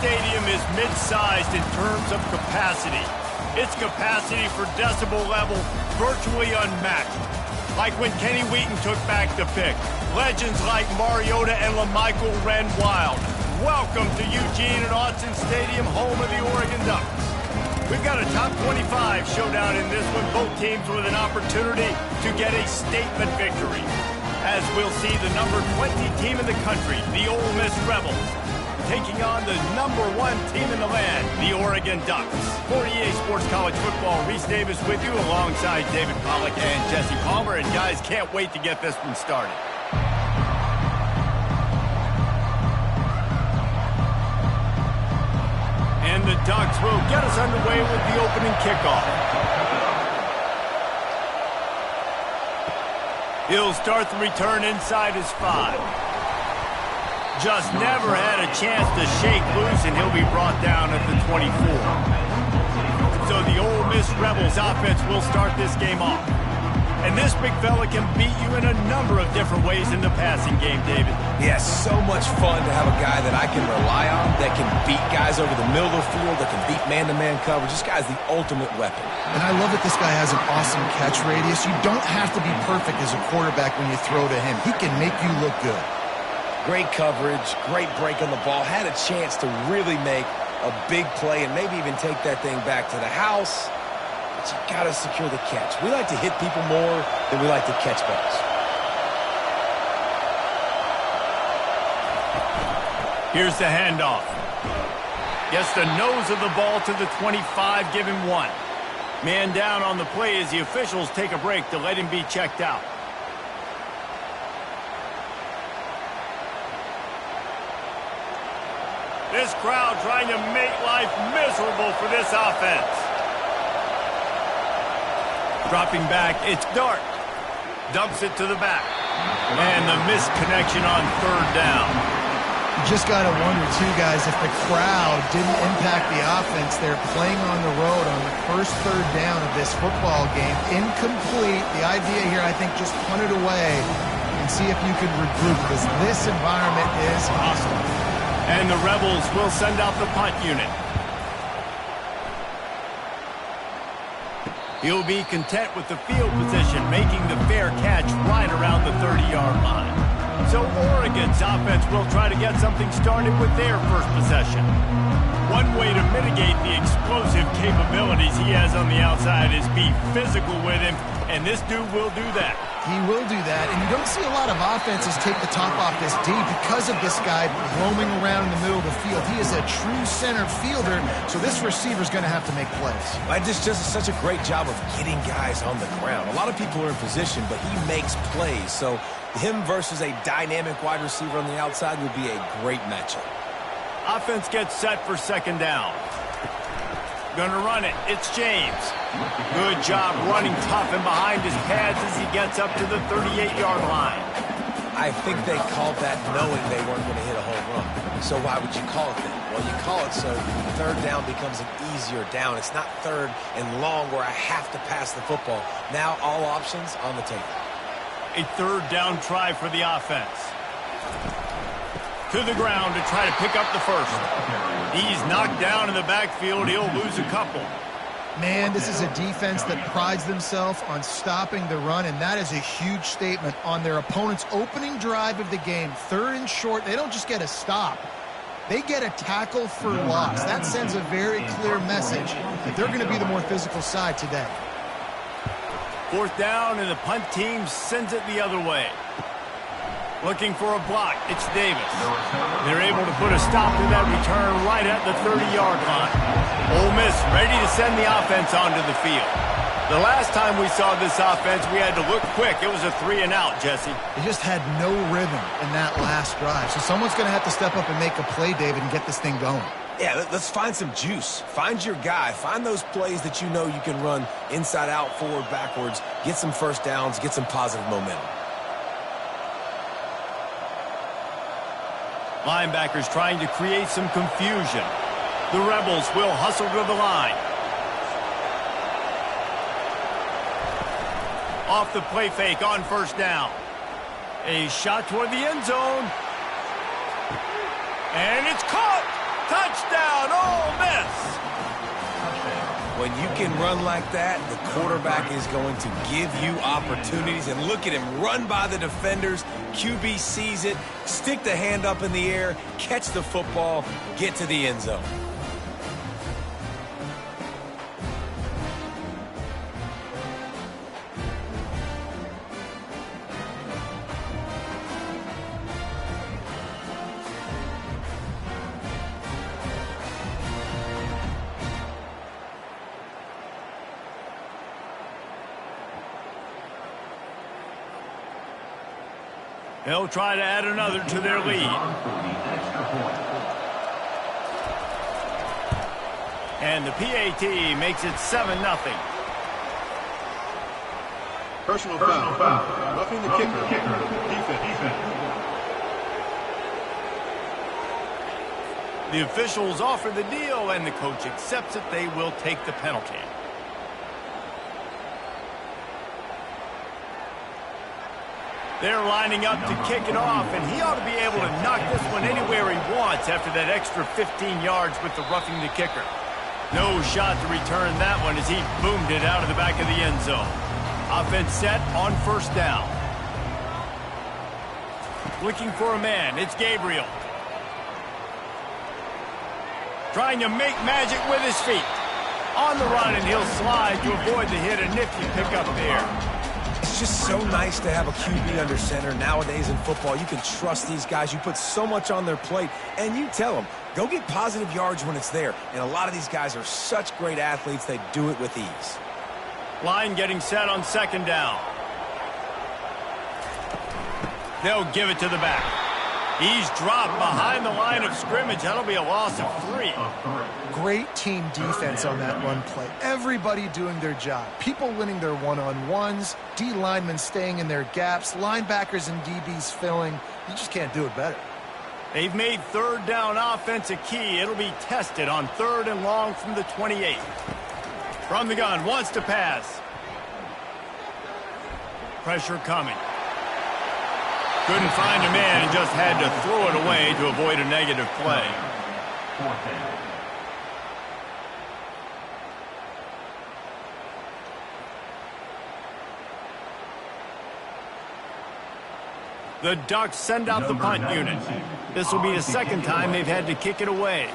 stadium is mid-sized in terms of capacity. Its capacity for decibel level virtually unmatched. Like when Kenny Wheaton took back the pick. Legends like Mariota and LaMichael ran wild. Welcome to Eugene and Autzen Stadium, home of the Oregon Ducks. We've got a top 25 showdown in this one, both teams with an opportunity to get a statement victory. As we'll see the number 20 team in the country, the Ole Miss Rebels, taking on the number 1 team in the land, the Oregon Ducks. For EA Sports College Football, Reese Davis with you alongside David Pollack and Jesse Palmer. And guys, can't wait to get this one started. And the Ducks will get us underway with the opening kickoff. He'll start the return inside his 5. Just never had a chance to shake loose, and he'll be brought down at the 24. So the Ole Miss Rebels offense will start this game off. And this big fella can beat you in a number of different ways in the passing game, David. Yeah, so much fun to have a guy that I can rely on, that can beat guys over the middle of the field, that can beat man-to-man coverage. This guy's the ultimate weapon. And I love that this guy has an awesome catch radius. You don't have to be perfect as a quarterback when you throw to him. He can make you look good. Great coverage, great break on the ball. Had a chance to really make a big play and maybe even take that thing back to the house. But you got to secure the catch. We like to hit people more than we like to catch balls. Here's the handoff. Gets the nose of the ball to the 25, give him 1. Man down on the play as the officials take a break to let him be checked out. This crowd trying to make life miserable for this offense. Dropping back, it's Dart. Dumps it to the back. And the missed connection on 3rd down. You just got to wonder, too, guys, if the crowd didn't impact the offense. They're playing on the road on the first 3rd down of this football game. Incomplete. The idea here, I think, just punt it away and see if you can regroup, because this environment is hostile. And the Rebels will send out the punt unit. He'll be content with the field position, making the fair catch right around the 30-yard line. So Oregon's offense will try to get something started with their first possession. One way to mitigate the explosive capabilities he has on the outside is be physical with him, and this dude will do that. He will do that, and you don't see a lot of offenses take the top off this D because of this guy roaming around in the middle of the field. He is a true center fielder, so this receiver's going to have to make plays. Just does such a great job of getting guys on the ground. A lot of people are in position, but he makes plays, so him versus a dynamic wide receiver on the outside would be a great matchup. Offense gets set for 2nd down. Gonna run it. It's James. Good job running tough and behind his pads as he gets up to the 38-yard line. I think they called that knowing they weren't going to hit a home run. So why would you call it that? Well, you call it so 3rd down becomes an easier down. It's not 3rd and long where I have to pass the football. Now all options on the table. A 3rd down try for the offense. To the ground to try to pick up the first. He's knocked down in the backfield. He'll lose a couple. Man, this is a defense that prides themselves on stopping the run, and that is a huge statement on their opponent's opening drive of the game. 3rd and short, they don't just get a stop. They get a tackle for loss. That sends a very clear message that they're going to be the more physical side today. 4th down, and the punt team sends it the other way. Looking for a block. It's Davis. They're able to put a stop to that return right at the 30-yard line. Ole Miss ready to send the offense onto the field. The last time we saw this offense, we had to look quick. It was a 3-and-out, Jesse. They just had no rhythm in that last drive. So someone's going to have to step up and make a play, David, and get this thing going. Yeah, let's find some juice. Find your guy. Find those plays that you know you can run inside out, forward, backwards. Get some first downs. Get some positive momentum. Linebackers trying to create some confusion. The Rebels will hustle to the line. Off the play fake on 1st down. A shot toward the end zone. And it's caught. Touchdown, Ole Miss! When you can run like that, the quarterback is going to give you opportunities. And look at him run by the defenders. QB sees it, stick the hand up in the air, catch the football, get to the end zone. They'll try to add another to their lead. And the PAT makes it 7-0. Personal foul. Roughing the kicker. Defense. The officials offer the deal, and the coach accepts it. They will take the penalty. They're lining up to kick it off, and he ought to be able to knock this one anywhere he wants after that extra 15 yards with the roughing the kicker. No shot to return that one as he boomed it out of the back of the end zone. Offense set on first down. Looking for a man. It's Gabriel. Trying to make magic with his feet. On the run, and he'll slide to avoid the hit. A nifty pickup there. It's just so nice to have a QB under center. Nowadays in football, you can trust these guys. You put so much on their plate, and you tell them, go get positive yards when it's there. And a lot of these guys are such great athletes, they do it with ease. Line getting set on second down. They'll give it to the back. He's dropped behind the line of scrimmage. That'll be a loss of 3. Great team defense on that run play. Everybody doing their job. People winning their one-on-ones, D linemen staying in their gaps, linebackers and DBs filling. You just can't do it better. They've made third down offense a key. It'll be tested on 3rd and long from the 28. From the gun, wants to pass. Pressure coming. Couldn't find a man and just had to throw it away to avoid a negative play. The Ducks send out the punt unit. This will be the second time they've had to kick it away.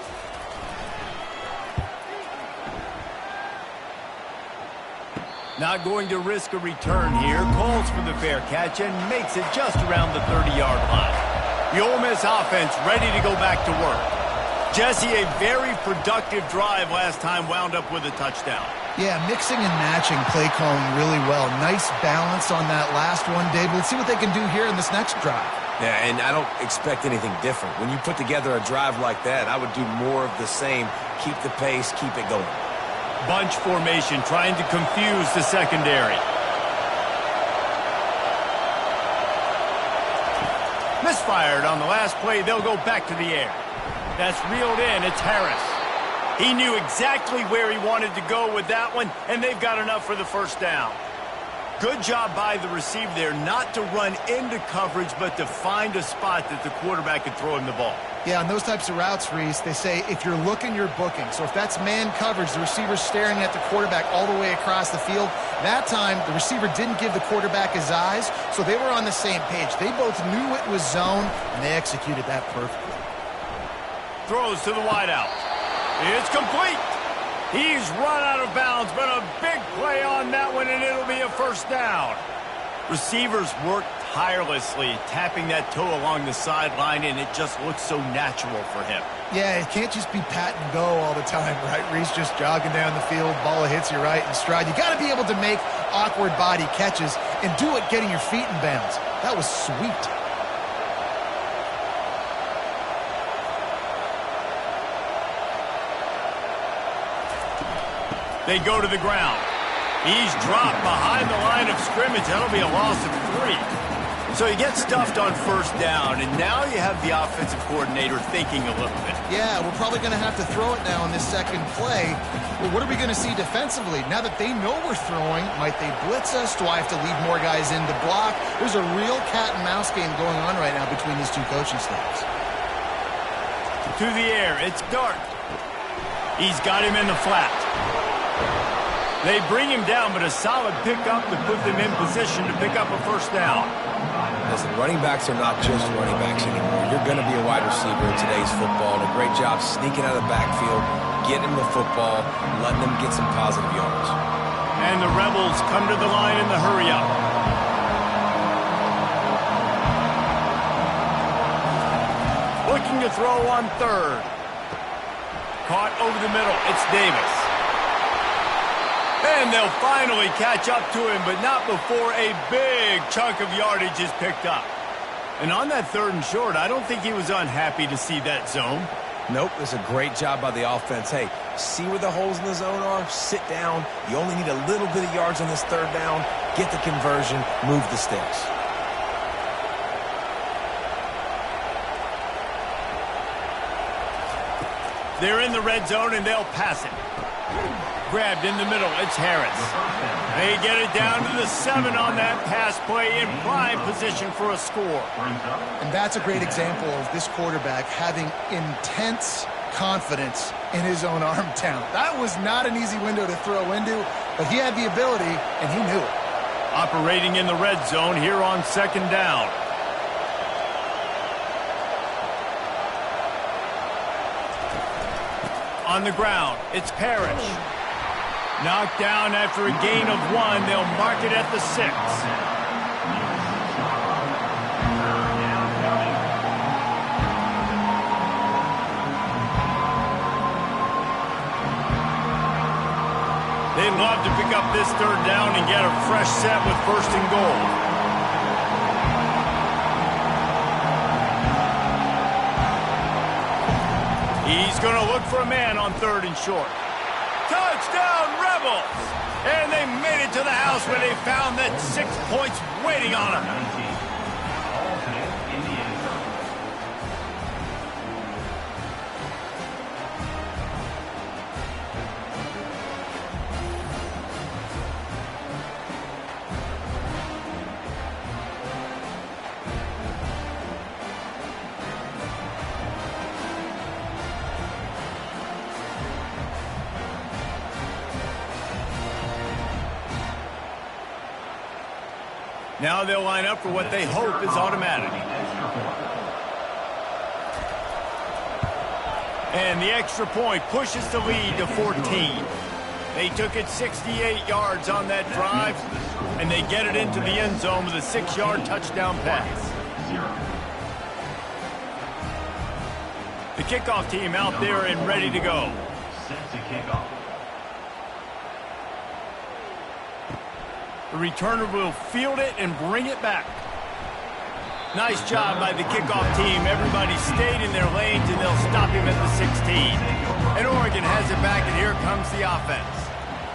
Not going to risk a return here. Calls for the fair catch and makes it just around the 30-yard line. The Ole Miss offense ready to go back to work. Jesse, a very productive drive last time, wound up with a touchdown. Yeah, mixing and matching play calling really well. Nice balance on that last one, Dave. Let's see what they can do here in this next drive. Yeah, and I don't expect anything different. When you put together a drive like that, I would do more of the same. Keep the pace, keep it going. Bunch formation, trying to confuse the secondary. Misfired on the last play. They'll go back to the air. That's reeled in. It's Harris. He knew exactly where he wanted to go with that one, and they've got enough for the first down. Good job by the receiver there not to run into coverage, but to find a spot that the quarterback could throw him the ball. Yeah, on those types of routes, Reese, they say if you're looking, you're booking. So if that's man coverage, the receiver's staring at the quarterback all the way across the field. That time, the receiver didn't give the quarterback his eyes, so they were on the same page. They both knew it was zone, and they executed that perfectly. Throws to the wideout. It's complete. He's run out of bounds, but a big play on that one, and it'll be a first down. Receivers work tirelessly, tapping that toe along the sideline, and it just looks so natural for him. Yeah, it can't just be pat and go all the time, right? Reese just jogging down the field, ball hits you right in stride. You got to be able to make awkward body catches and do it getting your feet in bounds. That was sweet. They go to the ground. He's dropped behind the line of scrimmage. That'll be a loss of 3. So he gets stuffed on first down, and now you have the offensive coordinator thinking a little bit. Yeah, we're probably going to have to throw it now in this second play. But what are we going to see defensively? Now that they know we're throwing, might they blitz us? Do I have to leave more guys in to block? There's a real cat and mouse game going on right now between these two coaching staffs. To the air, it's Dart. He's got him in the flat. They bring him down, but a solid pickup to put them in position to pick up a first down. Listen, running backs are not just running backs anymore. You're going to be a wide receiver in today's football. And a great job sneaking out of the backfield, getting them the football, letting them get some positive yards. And the Rebels come to the line in the hurry-up. Looking to throw on third. Caught over the middle. It's Davis. And they'll finally catch up to him, but not before a big chunk of yardage is picked up. And on that 3rd and short, I don't think he was unhappy to see that zone. Nope, it's a great job by the offense. Hey, see where the holes in the zone are? Sit down. You only need a little bit of yards on this 3rd down. Get the conversion. Move the sticks. They're in the red zone, and they'll pass it. Grabbed in the middle. It's Harris. They get it down to the 7 on that pass play in prime position for a score. And that's a great example of this quarterback having intense confidence in his own arm talent. That was not an easy window to throw into, but he had the ability, and he knew it. Operating in the red zone here on 2nd down. On the ground, it's Parrish. Knocked down after a gain of 1. They'll mark it at the 6. They'd love to pick up this 3rd down and get a fresh set with 1st and goal. He's going to look for a man on 3rd and short. Touchdown, Rebels! And they made it to the house where they found that 6 points waiting on them. Now they'll line up for what they hope is automatic. And the extra point pushes the lead to 14. They took it 68 yards on that drive, and they get it into the end zone with a 6-yard touchdown pass. The kickoff team out there and ready to go. Set to kick off. The returner will field it and bring it back. Nice job by the kickoff team. Everybody stayed in their lanes, and they'll stop him at the 16. And Oregon has it back, and here comes the offense.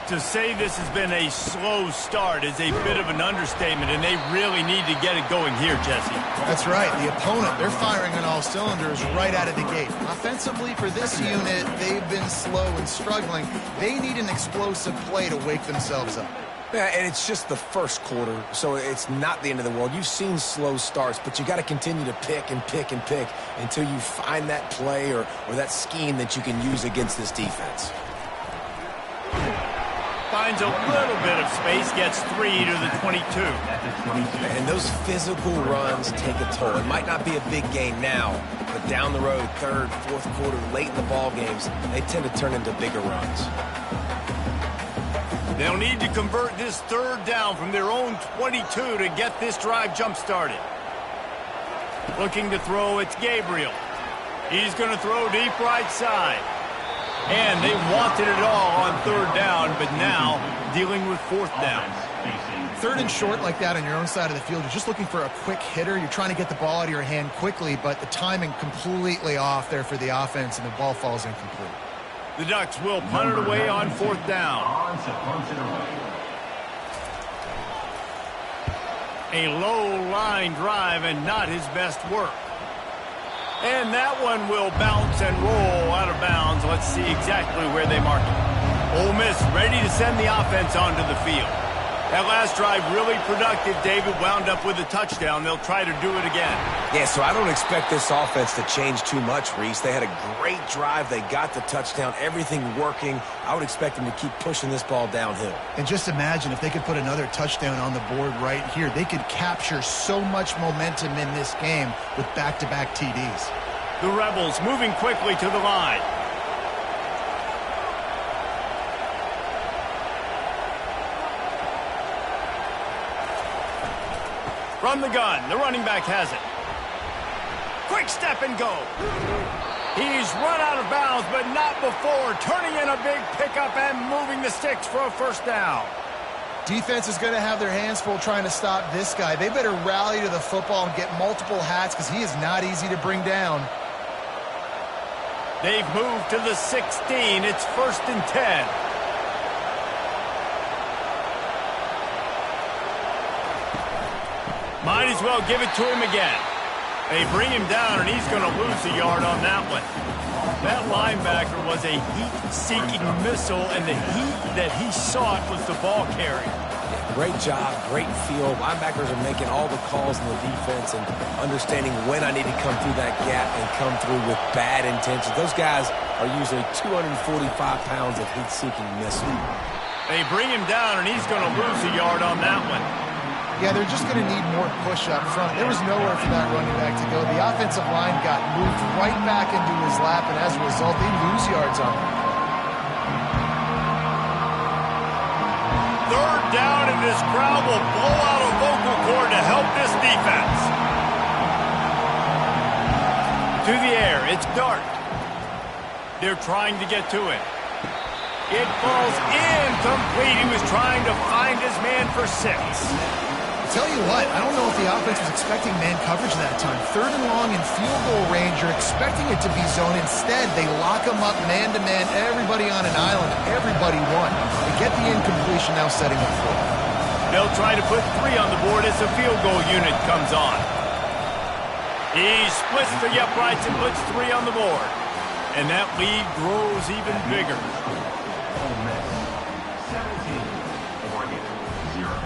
To say this has been a slow start is a bit of an understatement, and they really need to get it going here, Jesse. That's right. The opponent, they're firing on all cylinders right out of the gate. Offensively, for this unit, they've been slow and struggling. They need an explosive play to wake themselves up. Yeah, and it's just the first quarter, so it's not the end of the world. You've seen slow starts, but you got to continue to pick and pick and pick until you find that play or that scheme that you can use against this defense. Finds a little bit of space, gets 3 to the 22. And those physical runs take a toll. It might not be a big gain now, but down the road, 3rd, 4th quarter, late in the ball games, they tend to turn into bigger runs. They'll need to convert this 3rd down from their own 22 to get this drive jump-started. Looking to throw, it's Gabriel. He's going to throw deep right side. And they wanted it all on 3rd down, but now dealing with 4th down. 3rd and short like that on your own side of the field, you're just looking for a quick hitter. You're trying to get the ball out of your hand quickly, but the timing completely off there for the offense, and the ball falls incomplete. The Ducks will punt it away on 4th down. A low line drive and not his best work. And that one will bounce and roll out of bounds. Let's see exactly where they mark it. Ole Miss ready to send the offense onto the field. That last drive really productive. David wound up with a touchdown. They'll try to do it again. Yeah, so I don't expect this offense to change too much, Reese. They had a great drive. They got the touchdown. Everything working. I would expect them to keep pushing this ball downhill. And just imagine if they could put another touchdown on the board right here. They could capture so much momentum in this game with back-to-back TDs. The Rebels moving quickly to the line. From the gun, the running back has it. Quick step and go. He's run out of bounds, but not before turning in a big pickup and moving the sticks for a first down. Defense is going to have their hands full trying to stop this guy. They better rally to the football and get multiple hats because he is not easy to bring down. They've moved to the 16. It's 1st and 10. Might as well give it to him again. They bring him down, and he's going to lose a yard on that one. That linebacker was a heat-seeking missile, and the heat that he sought was the ball carrier. Yeah, great job, great feel. Linebackers are making all the calls in the defense and understanding when I need to come through that gap and come through with bad intentions. Those guys are usually 245 pounds of heat-seeking missile. They bring him down, and he's going to lose a yard on that one. Yeah, they're just going to need more push up front. There was nowhere for that running back to go. The offensive line got moved right back into his lap, and as a result, they lose yards on him. 3rd down, and this crowd will blow out a vocal cord to help this defense. To the air, it's Dart. They're trying to get to it. It falls incomplete. He was trying to find his man for 6. Tell you what, I don't know if the offense was expecting man coverage that time. 3rd and long in field goal range. You're expecting it to be zone. Instead, they lock him up man-to-man, everybody on an island, everybody won. They get the incompletion, now setting up 4. They'll try to put 3 on the board as the field goal unit comes on. He splits the uprights and puts 3 on the board. And that lead grows even bigger. Ole Miss, 17, Oregon, 0.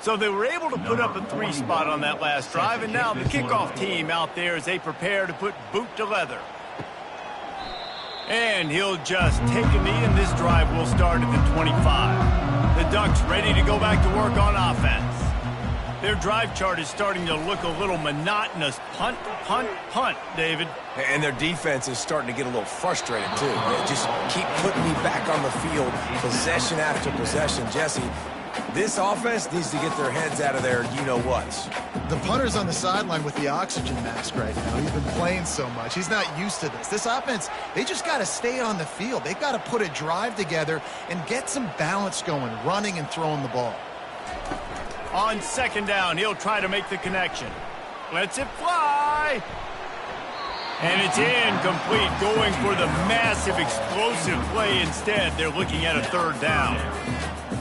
So they were able to put up a 3 spot on that last drive, and now the kickoff team out there as they prepare to put boot to leather. And he'll just take a knee, and this drive will start at the 25. The Ducks ready to go back to work on offense. Their drive chart is starting to look a little monotonous. Punt, punt, punt, David. And their defense is starting to get a little frustrated, too. They just keep putting me back on the field, possession after possession. Jesse, this offense needs to get their heads out of their you-know-whats. The punter's on the sideline with the oxygen mask right now. He's been playing so much. He's not used to this. This offense, they just got to stay on the field. They've got to put a drive together and get some balance going, running and throwing the ball. On 2nd down, he'll try to make the connection. Lets it fly. And it's incomplete, going for the massive explosive play instead. They're looking at a 3rd down.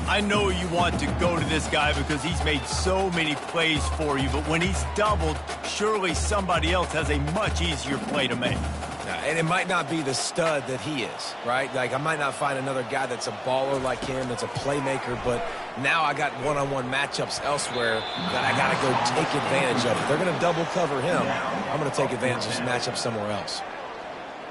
I know you want to go to this guy because he's made so many plays for you, but when he's doubled, surely somebody else has a much easier play to make. And it might not be the stud that he is, right? Like, I might not find another guy that's a baller like him, that's a playmaker, but now I got one-on-one matchups elsewhere that I got to go take advantage of. If they're going to double cover him, I'm going to take advantage of this matchup somewhere else.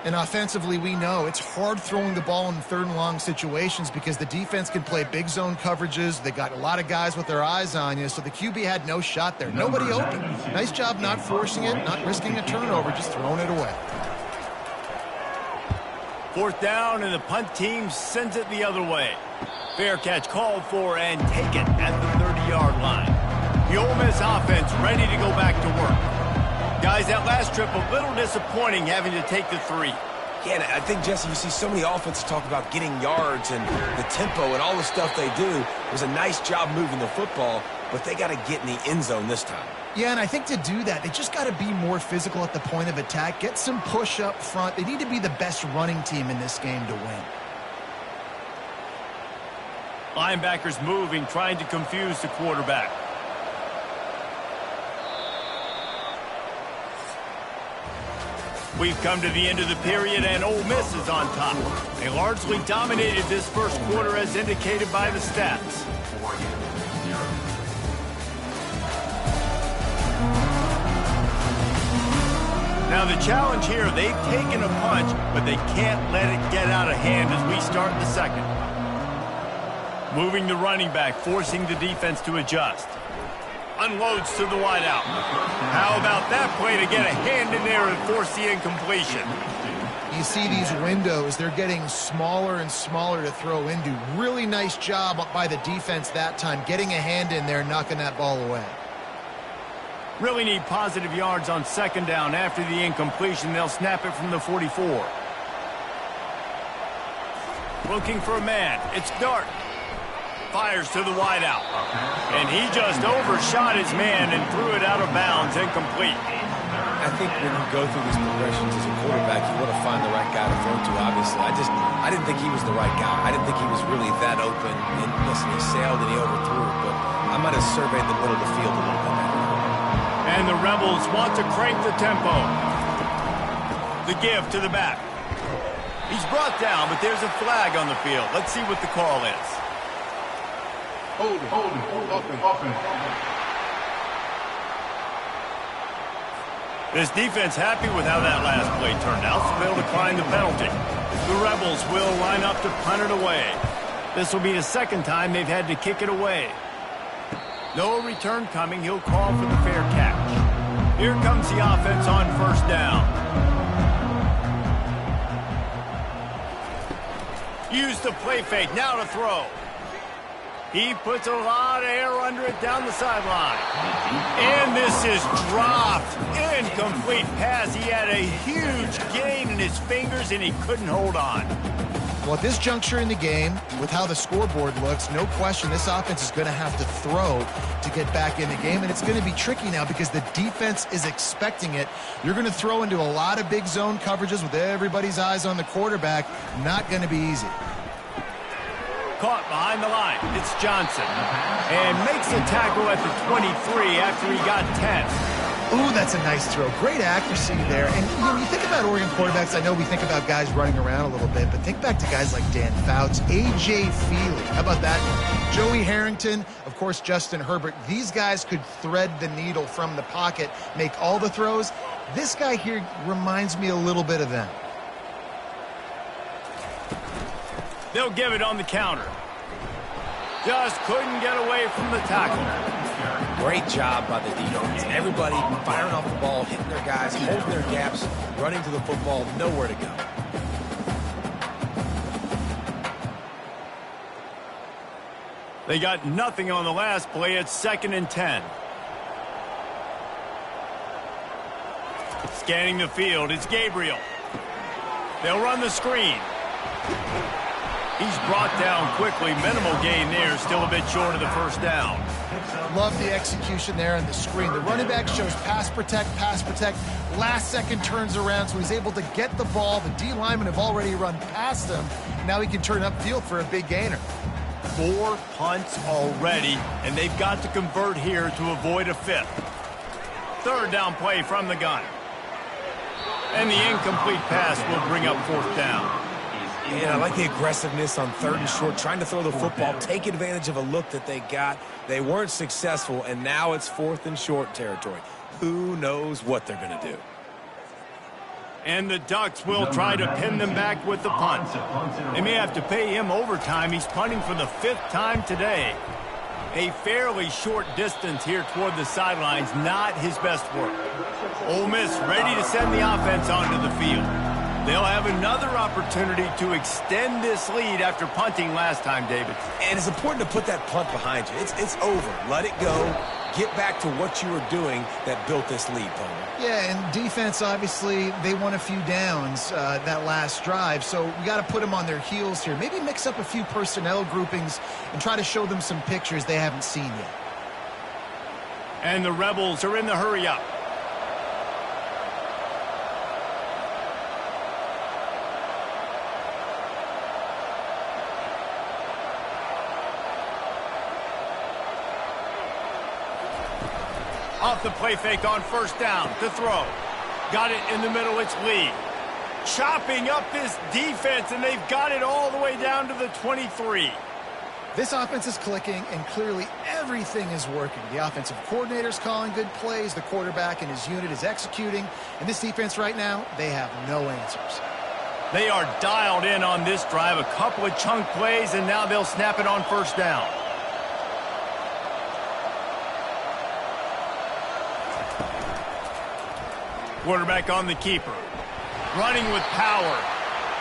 And offensively, we know it's hard throwing the ball in 3rd and long situations because the defense can play big zone coverages. They got a lot of guys with their eyes on you, so the QB had no shot there. Nobody open. Nice job not forcing it, not risking a turnover, just throwing it away. 4th down, and the punt team sends it the other way. Fair catch called for and taken at the 30-yard line. The Ole Miss offense ready to go back to work. Guys, that last trip a little disappointing having to take the 3. Yeah, and I think, Jesse, you see so many offenses talk about getting yards and the tempo and all the stuff they do. It was a nice job moving the football. but they got to get in the end zone this time. Yeah, and I think to do that, they just got to be more physical at the point of attack, get some push up front. They need to be the best running team in this game to win. Linebackers moving, trying to confuse the quarterback. We've come to the end of the period, and Ole Miss is on top. They largely dominated this first quarter as indicated by the stats. Now the challenge here, they've taken a punch, but they can't let it get out of hand as we start the second. Moving the running back, forcing the defense to adjust. Unloads to the wideout. How about that play to get a hand in there and force the incompletion? You see these windows, they're getting smaller and smaller to throw into. Really nice job by the defense that time, getting a hand in there and knocking that ball away. Really need positive yards on second down. After the incompletion, they'll snap it from the 44. Looking for a man. It's Dart. Fires to the wideout. And he just overshot his man and threw it out of bounds, incomplete. I think when you go through these progressions as a quarterback, you want to find the right guy to throw to, obviously. I didn't think he was the right guy. I didn't think he was really that open. And listen, he sailed and he overthrew it, but I might have surveyed the middle of the field a little bit better. And the Rebels want to crank the tempo. The give to the back. He's brought down, but there's a flag on the field. Let's see what the call is. Offense. This defense happy with how that last play turned out, so they'll decline the penalty. The Rebels will line up to punt it away. This will be the second time they've had to kick it away. No return coming. He'll call for the fair catch. Here comes the offense on first down. Use the play fake. Now to throw. He puts a lot of air under it down the sideline. And this is dropped. Incomplete pass. He had a huge gain in his fingers, and he couldn't hold on. Well, at this juncture in the game, with how the scoreboard looks, no question this offense is going to have to throw to get back in the game, and it's going to be tricky now because the defense is expecting it. You're going to throw into a lot of big zone coverages with everybody's eyes on the quarterback. Not going to be easy. Caught behind the line. It's Johnson. And makes the tackle at the 23 after he got 10. Ooh, that's a nice throw. Great accuracy there. And you think about Oregon quarterbacks, I know we think about guys running around a little bit, but think back to guys like Dan Fouts, A.J. Feely. How about that? Joey Harrington, of course, Justin Herbert. These guys could thread the needle from the pocket, make all the throws. This guy here reminds me a little bit of them. They'll give it on the counter. Just couldn't get away from the tackle. Great job by the defense. Everybody firing off the ball, hitting their guys, holding their gaps, running to the football, nowhere to go. They got nothing on the last play. It's 2nd and 10. Scanning the field. It's Gabriel. They'll run the screen. He's brought down quickly. Minimal gain there. Still a bit short of the first down. Love the execution there on the screen. The running back shows pass protect. Last second turns around, so he's able to get the ball. The D linemen have already run past him. Now he can turn upfield for a big gainer. 4 punts already, and they've got to convert here to avoid a 5th. 3rd down play from the gun. And the incomplete pass will bring up 4th down. Yeah, I like the aggressiveness on 3rd and short, trying to throw the football, take advantage of a look that they got. They weren't successful, and now it's 4th and short territory. Who knows what they're going to do? And the Ducks will try to pin them back with the punt. They may have to pay him overtime. He's punting for the 5th time today. A fairly short distance here toward the sidelines, not his best work. Ole Miss ready to send the offense onto the field. They'll have another opportunity to extend this lead after punting last time, David. And it's important to put that punt behind you. It's over. Let it go. Get back to what you were doing that built this lead, Palmer. Yeah, and defense, obviously, they won a few downs that last drive, so we got to put them on their heels here. Maybe mix up a few personnel groupings and try to show them some pictures they haven't seen yet. And the Rebels are in the hurry-up. Off the play fake on first down to throw. Got it in the middle, it's Lee. Chopping up this defense, and they've got it all the way down to the 23. This offense is clicking, and clearly everything is working. The offensive coordinator's calling good plays. The quarterback and his unit is executing. And this defense right now, they have no answers. They are dialed in on this drive. A couple of chunk plays, and now they'll snap it on first down. Quarterback on the keeper. Running with power.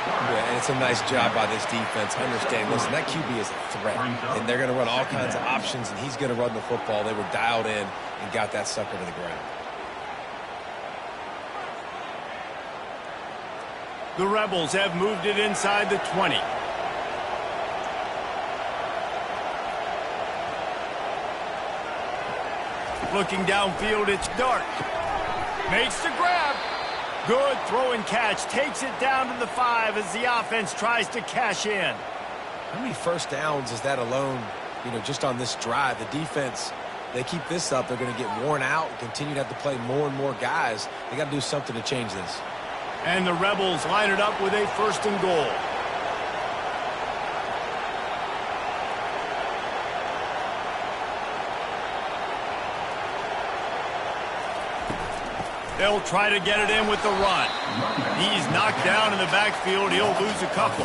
Yeah, and it's a nice job by this defense. Understand, listen, that QB is a threat. And they're going to run all kinds of options, and he's going to run the football. They were dialed in and got that sucker to the ground. The Rebels have moved it inside the 20. Looking downfield, it's Dart. Makes the grab. Good throw and catch. Takes it down to the 5 as the offense tries to cash in. How many first downs is that alone, just on this drive? The defense, they keep this up, they're going to get worn out and continue to have to play more and more guys. They got to do something to change this. And the Rebels line it up with a first and goal. They'll try to get it in with the run. He's knocked down in the backfield. He'll lose a couple.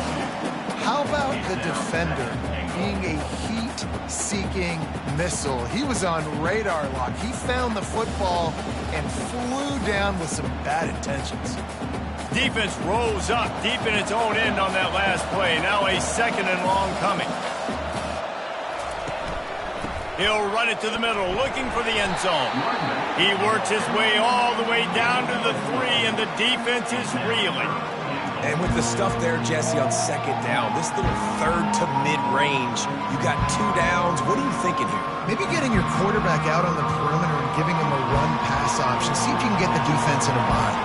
How about the defender being a heat-seeking missile? He was on radar lock. He found the football and flew down with some bad intentions. Defense rose up deep in its own end on that last play. Now a second and long coming. He'll run it to the middle, looking for the end zone. He works his way all the way down to the 3, and the defense is reeling. And with the stuff there, Jesse, on second down, this little third to mid-range, you got 2 downs. What are you thinking here? Maybe getting your quarterback out on the perimeter and giving him a run-pass option. See if you can get the defense in a bind.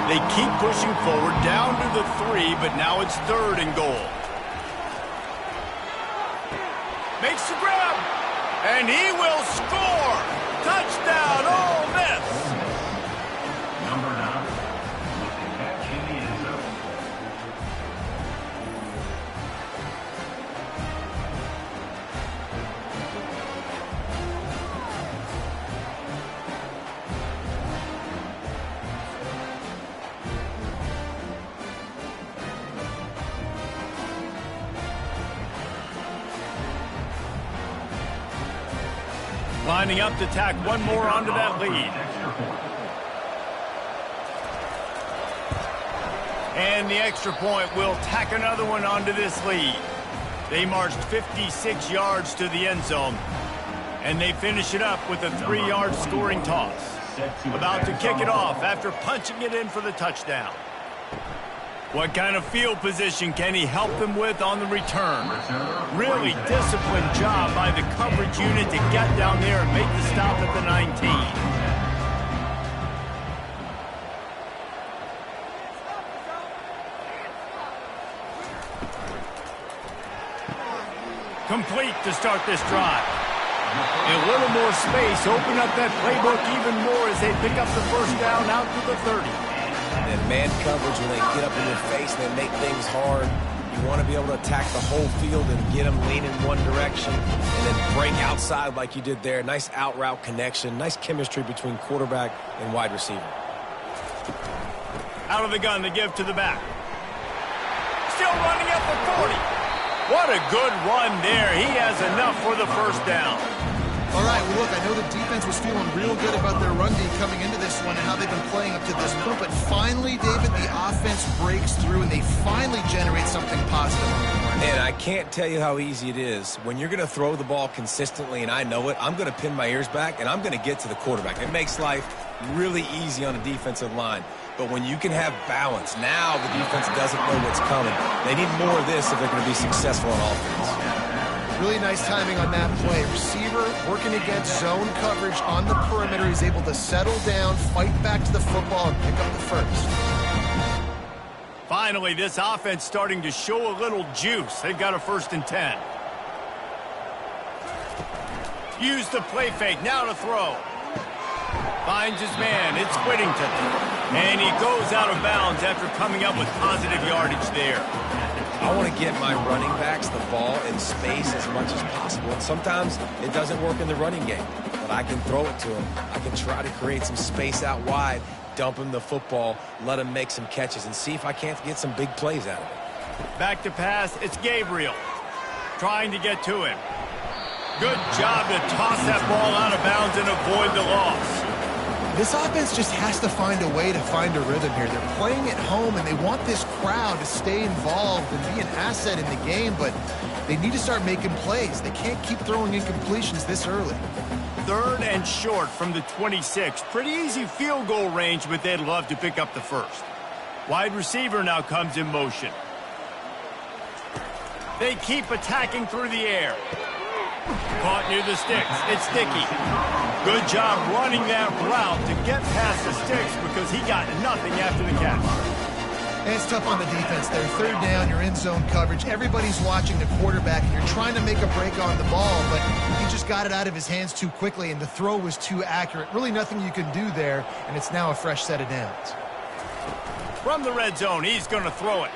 They keep pushing forward down to the 3, but now it's third and goal. Makes the grab. And he will score! Touchdown, Ole Miss! Number 9, with the catch in the end zone. Lining up to tack one more onto that lead. And the extra point will tack another one onto this lead. They marched 56 yards to the end zone. And they finish it up with a 3-yard scoring toss. About to kick it off after punching it in for the touchdown. What kind of field position can he help them with on the return? Really disciplined job by the coverage unit to get down there and make the stop at the 19. Complete to start this drive. A little more space, open up that playbook even more as they pick up the first down out to the 30. And man coverage, when they get up in your face, they make things hard. You want to be able to attack the whole field and get them leaning one direction and then break outside like you did there. Nice out route connection, nice chemistry between quarterback and wide receiver. Out of the gun, the give to the back. Still running at the 40. What a good run there. He has enough for the first down. All right, well, look, I know the defense was feeling real good about their run D coming into this one and how they've been playing up to this point, but finally, David, the offense breaks through and they finally generate something positive on the play. And I can't tell you how easy it is. When you're going to throw the ball consistently, and I know it, I'm going to pin my ears back, and I'm going to get to the quarterback. It makes life really easy on a defensive line. But when you can have balance, now the defense doesn't know what's coming. They need more of this if they're going to be successful on offense. Really nice timing on that play. Receiver working against zone coverage on the perimeter. He's able to settle down, fight back to the football, and pick up the first. Finally, this offense starting to show a little juice. They've got a 1st and 10. Use the play fake, now to throw. Finds his man, it's Whittington. And he goes out of bounds after coming up with positive yardage there. I want to get my running backs the ball in space as much as possible. And sometimes it doesn't work in the running game, but I can throw it to him. I can try to create some space out wide, dump him the football, let him make some catches, and see if I can't get some big plays out of it. Back to pass, it's Gabriel. Trying to get to him. Good job to toss that ball out of bounds and avoid the loss. This offense just has to find a way to find a rhythm here. They're playing at home, and they want this crowd to stay involved and be an asset in the game, but they need to start making plays. They can't keep throwing incompletions this early. 3rd and short from the 26. Pretty easy field goal range, but they'd love to pick up the first. Wide receiver now comes in motion. They keep attacking through the air. Caught near the sticks. It's Dickey. Good job running that route to get past the sticks because he got nothing after the catch. And it's tough on the defense there. 3rd down, you're in zone coverage. Everybody's watching the quarterback, and you're trying to make a break on the ball, but he just got it out of his hands too quickly, and the throw was too accurate. Really nothing you can do there, and it's now a fresh set of downs. From the red zone, he's going to throw it.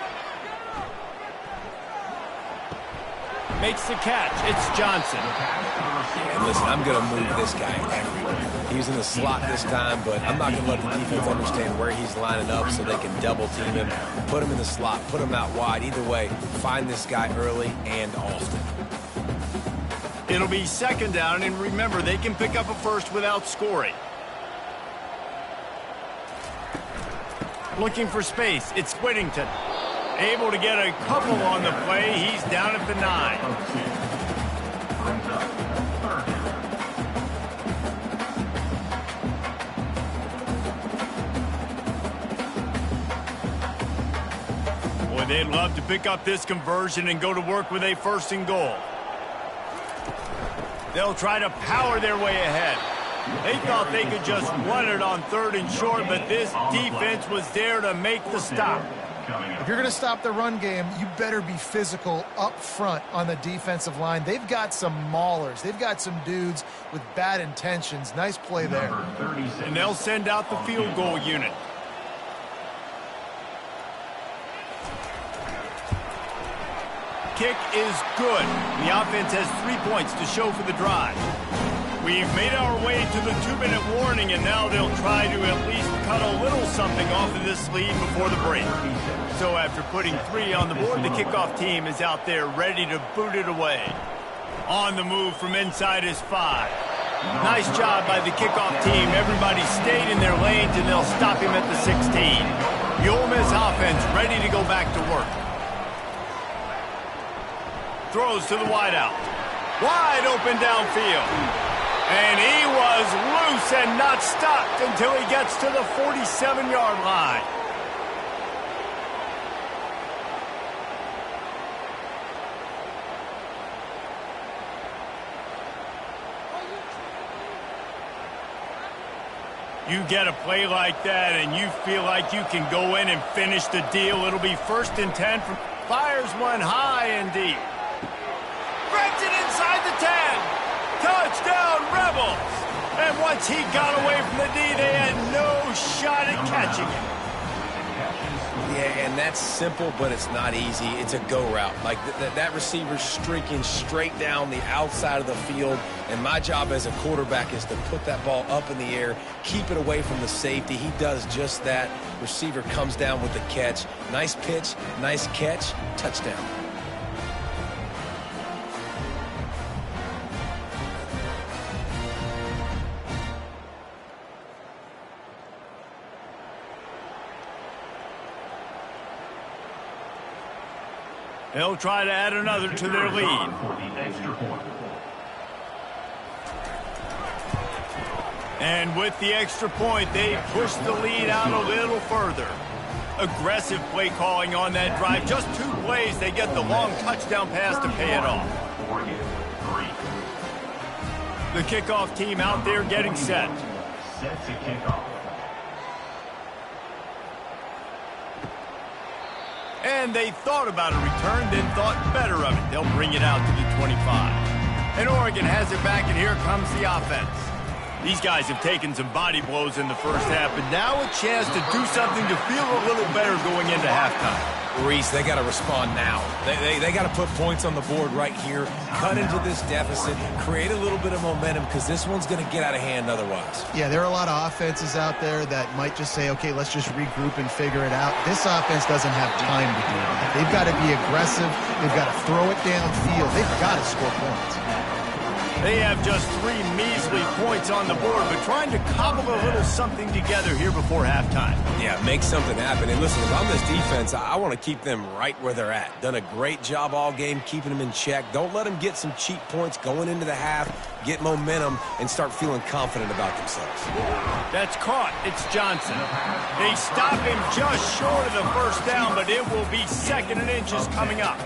Makes the catch. It's Johnson. And listen, I'm going to move this guy everywhere. He's in the slot this time, but I'm not going to let the defense understand where he's lining up so they can double team him, put him in the slot, put him out wide. Either way, find this guy early and often. It'll be 2nd down, and remember, they can pick up a first without scoring. Looking for space. It's Whittington. Able to get a couple on the play. He's down at the 9. Boy, they'd love to pick up this conversion and go to work with a 1st and goal. They'll try to power their way ahead. They thought they could just run it on 3rd and short, but this defense was there to make the stop. If you're going to stop the run game, you better be physical up front on the defensive line. They've got some maulers. They've got some dudes with bad intentions. Nice play there. And they'll send out the field goal unit. Kick is good. The offense has 3 points to show for the drive. We've made our way to the 2-minute warning, and now they'll try to at least cut a little something off of this lead before the break. So after putting 3 on the board, the kickoff team is out there ready to boot it away. On the move from inside is 5. Nice job by the kickoff team. Everybody stayed in their lanes, and they'll stop him at the 16. The Ole Miss offense ready to go back to work. Throws to the wideout. Wide open downfield. And he was loose and not stopped until he gets to the 47-yard line. You get a play like that and you feel like you can go in and finish the deal. It'll be 1st and 10. Fires one high and deep. Grabs it inside the 10. Touchdown, Rebels! And once he got away from the D, they had no shot at catching him. Yeah, and that's simple, but it's not easy. It's a go route. Like that receiver's streaking straight down the outside of the field, and my job as a quarterback is to put that ball up in the air, keep it away from the safety. He does just that. Receiver comes down with the catch. Nice pitch, nice catch, touchdown. They'll try to add another to their lead. And with the extra point, they push the lead out a little further. Aggressive play calling on that drive. Just 2 plays, they get the long touchdown pass to pay it off. The kickoff team out there getting set. Set to kick off. And they thought about a return, then thought better of it. They'll bring it out to the 25. And Oregon has it back, and here comes the offense. These guys have taken some body blows in the first half, but now a chance to do something to feel a little better going into halftime. Reese, they got to respond now. They got to put points on the board right here, cut into this deficit, create a little bit of momentum, because this one's going to get out of hand otherwise. Yeah, there are a lot of offenses out there that might just say, okay, let's just regroup and figure it out. This offense doesn't have time to do that. They've got to be aggressive. They've got to throw it downfield. They've got to score points. They have just 3 measly points on the board, but trying to cobble a little something together here before halftime. Yeah, make something happen. And listen, if I'm this defense, I want to keep them right where they're at. Done a great job all game keeping them in check. Don't let them get some cheap points going into the half, get momentum, and start feeling confident about themselves. That's caught. It's Johnson. They stop him just short of the first down, but it will be 2nd and inches coming up.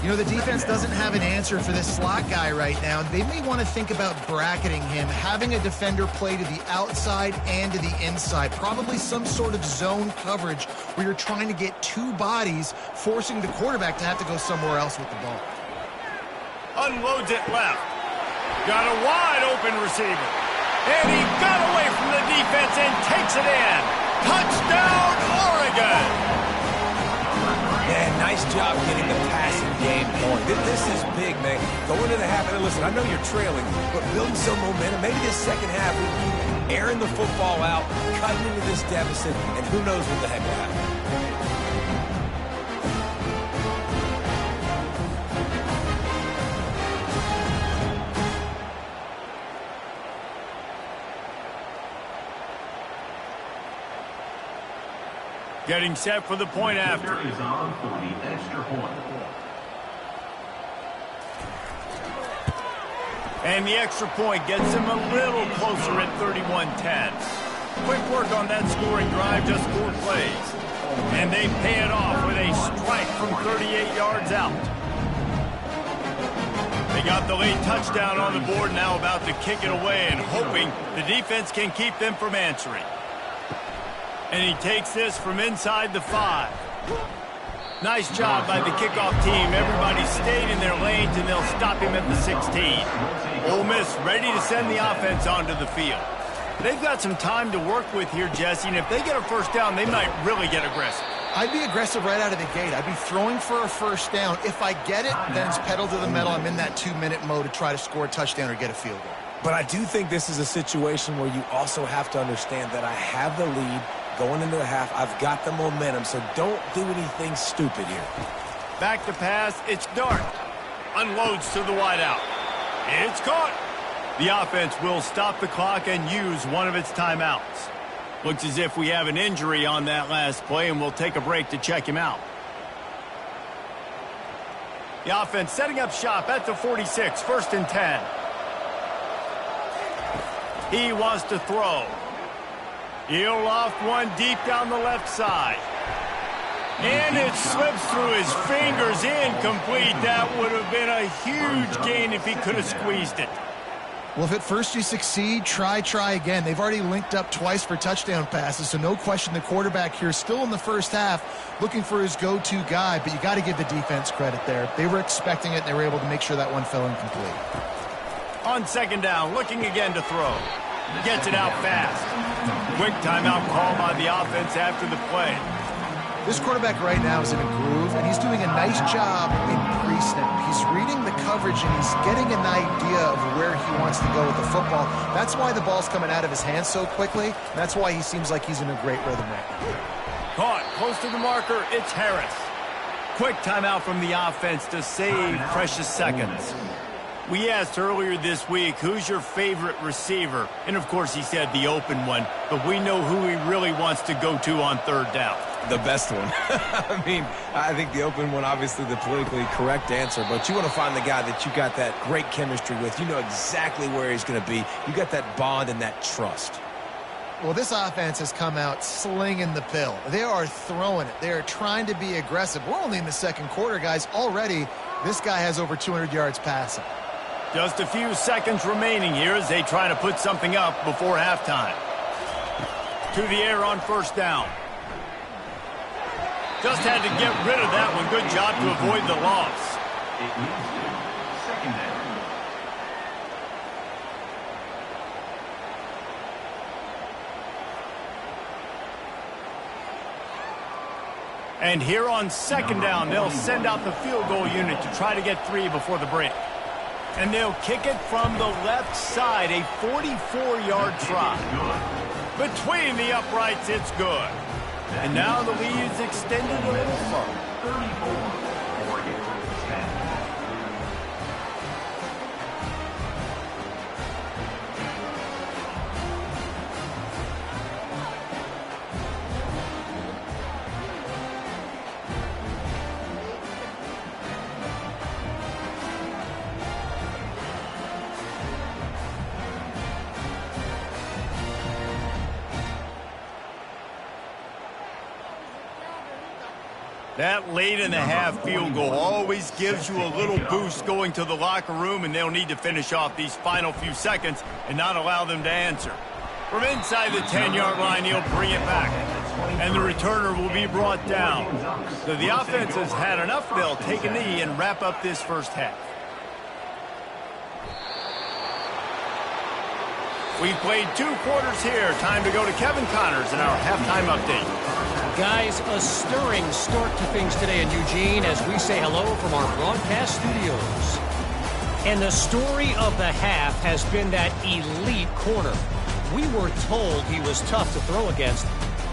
You know, the defense doesn't have an answer for this slot guy right now. They may want to think about bracketing him, having a defender play to the outside and to the inside. Probably some sort of zone coverage where you're trying to get 2 bodies, forcing the quarterback to have to go somewhere else with the ball. Unloads it left. Got a wide open receiver. And he got away from the defense and takes it in. Touchdown, Oregon! Yeah, nice job getting the passing game going. This is big, man. Go into the half, and listen, I know you're trailing, but building some momentum. Maybe this second half, we keep airing the football out, cutting into this deficit, and who knows what the heck will happen. Getting set for the point after. Kicker is on for the extra point. And the extra point gets him a little closer at 31-10. Quick work on that scoring drive, just 4 plays. And they pay it off with a strike from 38 yards out. They got the late touchdown on the board, now about to kick it away and hoping the defense can keep them from answering. And he takes this from inside the 5. Nice job by the kickoff team. Everybody stayed in their lanes, and they'll stop him at the 16. Ole Miss ready to send the offense onto the field. They've got some time to work with here, Jesse, and if they get a first down, they might really get aggressive. I'd be aggressive right out of the gate. I'd be throwing for a first down. If I get it, then it's pedal to the metal. I'm in that 2-minute mode to try to score a touchdown or get a field goal. But I do think this is a situation where you also have to understand that I have the lead going into the half. I've got the momentum, so don't do anything stupid here. Back to pass. It's Dart. Unloads to the wideout. It's caught. The offense will stop the clock and use one of its timeouts. Looks as if we have an injury on that last play, and we'll take a break to check him out. The offense setting up shop at the 46, 1st and 10. He wants to throw. He'll loft one deep down the left side. And it slips through his fingers, incomplete. That would have been a huge gain if he could have squeezed it. Well, if at first you succeed, try again. They've already linked up twice for touchdown passes, so no question the quarterback here still in the first half looking for his go-to guy, but you got to give the defense credit there. They were expecting it, and they were able to make sure that one fell incomplete. On 2nd down, looking again to throw. Gets it out fast. Quick timeout call by the offense after the play. This quarterback right now is in a groove, and he's doing a nice job in pre-snap. He's reading the coverage, and he's getting an idea of where he wants to go with the football. That's why the ball's coming out of his hands so quickly. That's why he seems like he's in a great rhythm right now. Caught close to the marker. It's Harris. Quick timeout from the offense to save precious seconds. We asked earlier this week, who's your favorite receiver? And, of course, he said the open one, but we know who he really wants to go to on 3rd down. The best one. I mean, I think the open one, obviously the politically correct answer, but you want to find the guy that you got that great chemistry with. You know exactly where he's going to be. You got that bond and that trust. Well, this offense has come out slinging the pill. They are throwing it. They are trying to be aggressive. We're only in the 2nd quarter, guys. Already, this guy has over 200 yards passing. Just a few seconds remaining here as they try to put something up before halftime. To the air on first down. Just had to get rid of that one. Good job to avoid the loss. It leads to second down. And here on second down, they'll send out the field goal unit to try to get 3 before the break. And they'll kick it from the left side, a 44-yard try. Between the uprights, it's good. And now the lead is extended a little further. 34-10. That late in the half field goal always gives you a little boost going to the locker room, and they'll need to finish off these final few seconds and not allow them to answer. From inside the 10-yard line, he'll bring it back, and the returner will be brought down. So the offense has had enough. They'll take a knee and wrap up this first half. We've played 2 quarters here. Time to go to Kevin Connors in our halftime update. Guys, a stirring start to things today in Eugene as we say hello from our broadcast studios. And the story of the half has been that elite corner. We were told he was tough to throw against.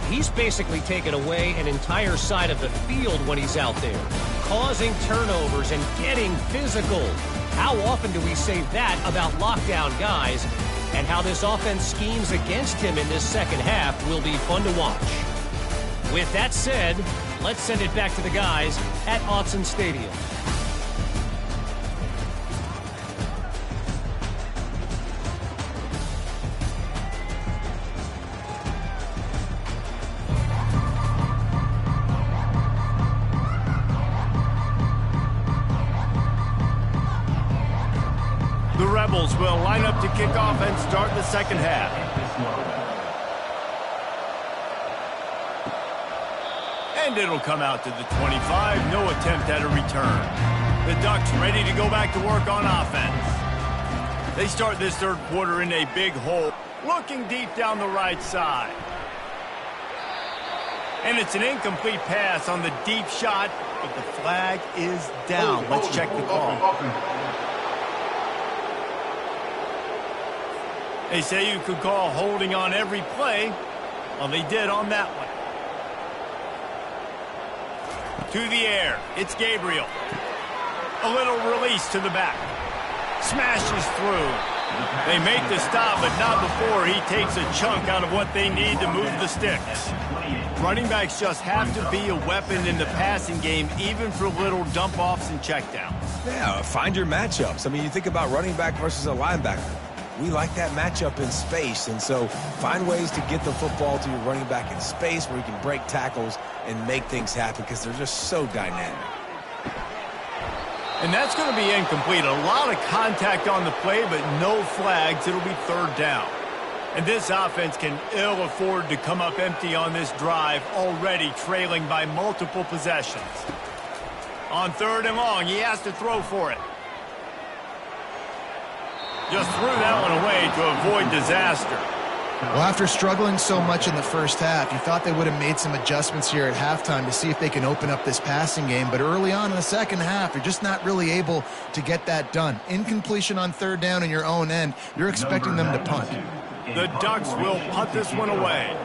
He's basically taken away an entire side of the field when he's out there, causing turnovers and getting physical. How often do we say that about lockdown guys? And how this offense schemes against him in this second half will be fun to watch. With that said, let's send it back to the guys at Autzen Stadium. The Rebels will line up to kick off and start the second half. And it'll come out to the 25. No attempt at a return. The Ducks ready to go back to work on offense. They start this third quarter in a big hole, looking deep down the right side. And it's an incomplete pass on the deep shot, but the flag is down. Let's check the call. They say you could call holding on every play. Well, they did on that one. To the air, it's Gabriel. A little release to the back. Smashes through. They make the stop, but not before he takes a chunk out of what they need to move the sticks. Running backs just have to be a weapon in the passing game, even for little dump-offs and checkdowns. Yeah, find your matchups. I mean, you think about running back versus a linebacker. We like that matchup in space, and so find ways to get the football to your running back in space where you can break tackles and make things happen because they're just so dynamic. And that's going to be incomplete. A lot of contact on the play, but no flags. It'll be third down. And this offense can ill afford to come up empty on this drive, already trailing by multiple possessions. On third and long, he has to throw for it. Just threw that one away to avoid disaster. Well, after struggling so much in the first half, you thought they would have made some adjustments here at halftime to see if they can open up this passing game. But early on in the second half, you're just not really able to get that done. Incompletion on third down in your own end, you're expecting them to punt. The Ducks will punt this one away.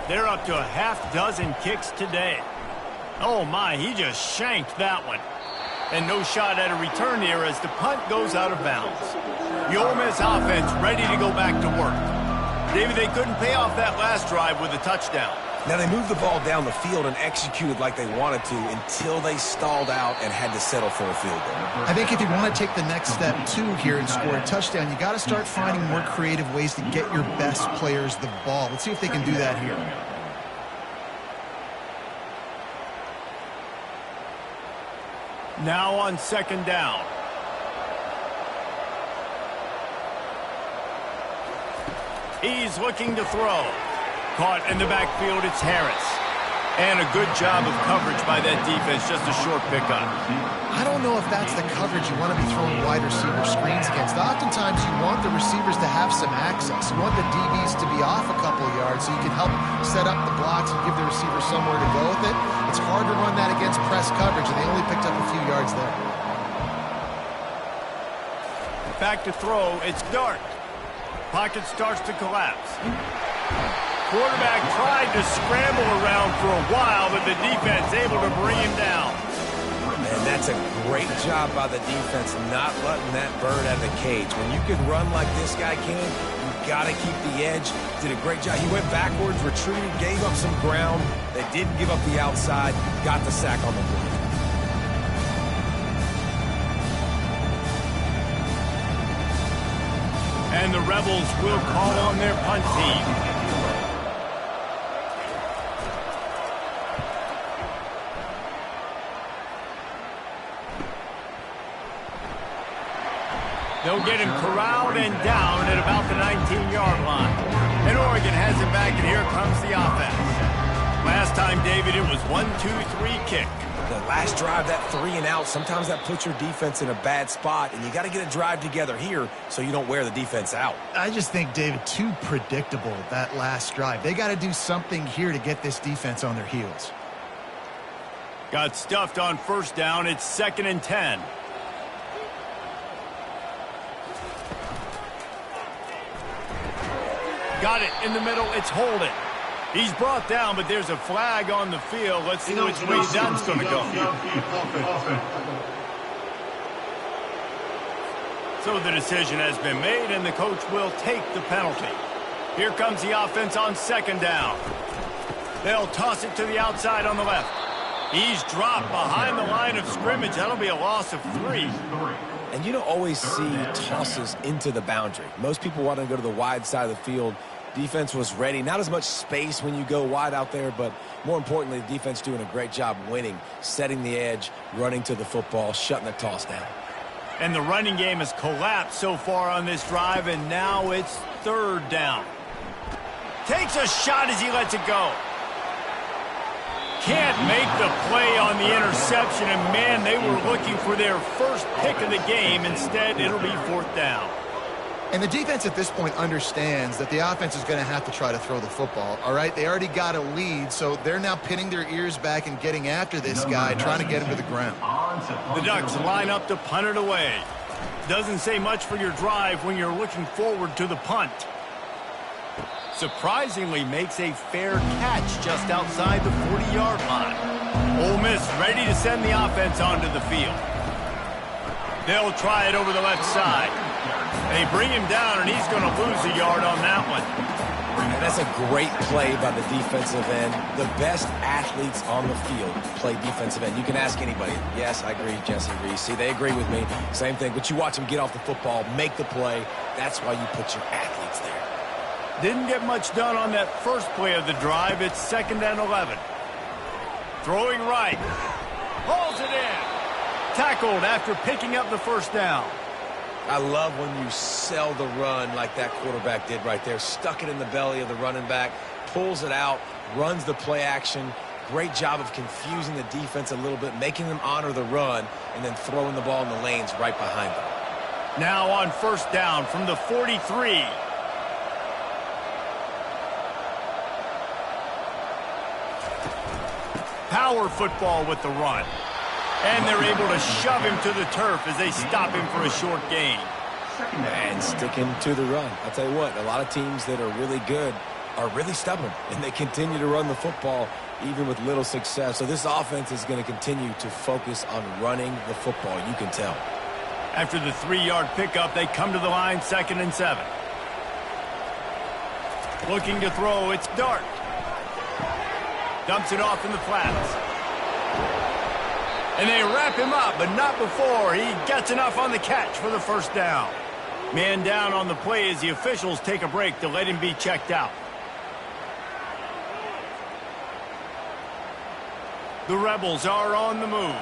They're up to a half dozen kicks today. Oh, my, he just shanked that one. And no shot at a return here as the punt goes out of bounds. The Ole Miss offense ready to go back to work. David, they couldn't pay off that last drive with a touchdown. Now, they moved the ball down the field and executed like they wanted to until they stalled out and had to settle for a field goal. I think if you want to take the next step, too, here and score a touchdown, you got to start finding more creative ways to get your best players the ball. Let's see if they can do that here. Now on second down. He's looking to throw. Caught in the backfield, it's Harris. And a good job of coverage by that defense, just a short pickup. I don't know if that's the coverage you want to be throwing wide receiver screens against. Oftentimes you want the receivers to have some access. You want the DBs to be off a couple of yards so you can help set up the blocks and give the receiver somewhere to go with it. It's hard to run that against press coverage, and they only picked up a few yards there. Back to throw, it's Dart. Pocket starts to collapse. Quarterback tried to scramble around for a while, but the defense able to bring him down. And that's a great job by the defense, not letting that bird out of the cage. When you can run like this guy can, you got to keep the edge. Did a great job. He went backwards, retreated, gave up some ground. They didn't give up the outside, got the sack on the board. And the Rebels will call on their punt team. They'll get him corralled and down at about the 19-yard line. And Oregon has him back, and here comes the offense. Last time, David, it was 1-2-3 kick. The last drive, that 3 and out, sometimes that puts your defense in a bad spot, and you got to get a drive together here so you don't wear the defense out. I just think, David, too predictable, that last drive. They got to do something here to get this defense on their heels. Got stuffed on first down. It's 2nd and 10. Got it in the middle. It's Holden. He's brought down, but there's a flag on the field. Let's see which way that's going to go. So the decision has been made, and the coach will take the penalty. Here comes the offense on 2nd down. They'll toss it to the outside on the left. He's dropped behind the line of scrimmage. That'll be a loss of 3. And you don't always see tosses into the boundary. Most people want to go to the wide side of the field. Defense was ready. Not as much space when you go wide out there, but more importantly, the defense doing a great job winning, setting the edge, running to the football, shutting the toss down. And the running game has collapsed so far on this drive, and now it's 3rd down. Takes a shot as he lets it go. Can't make the play on the interception, and man, they were looking for their first pick of the game. Instead, it'll be 4th down. And the defense at this point understands that the offense is going to have to try to throw the football, all right? They already got a lead, so they're now pinning their ears back and getting after this guy, trying to get him to the ground. The Ducks line up to punt it away. Doesn't say much for your drive when you're looking forward to the punt. Surprisingly makes a fair catch just outside the 40-yard line. Ole Miss ready to send the offense onto the field. They'll try it over the left side. They bring him down, and he's going to lose a yard on that one. And that's a great play by the defensive end. The best athletes on the field play defensive end. You can ask anybody. Yes, I agree, Jesse Reese. See, they agree with me. Same thing. But you watch them get off the football, make the play. That's why you put your athletes there. Didn't get much done on that first play of the drive. It's 2nd and 11. Throwing right. Hauls it in. Tackled after picking up the first down. I love when you sell the run like that quarterback did right there. Stuck it in the belly of the running back, pulls it out, runs the play action. Great job of confusing the defense a little bit, making them honor the run, and then throwing the ball in the lanes right behind them. Now on 1st down from the 43. Power football with the run. And they're able to shove him to the turf as they stop him for a short gain. And sticking to the run. I'll tell you what, a lot of teams that are really good are really stubborn, and they continue to run the football even with little success. So this offense is going to continue to focus on running the football, you can tell. After the 3-yard pickup, they come to the line 2nd and 7. Looking to throw, it's Dart. Dumps it off in the flats. And they wrap him up, but not before he gets enough on the catch for the 1st down. Man down on the play as the officials take a break to let him be checked out. The Rebels are on the move.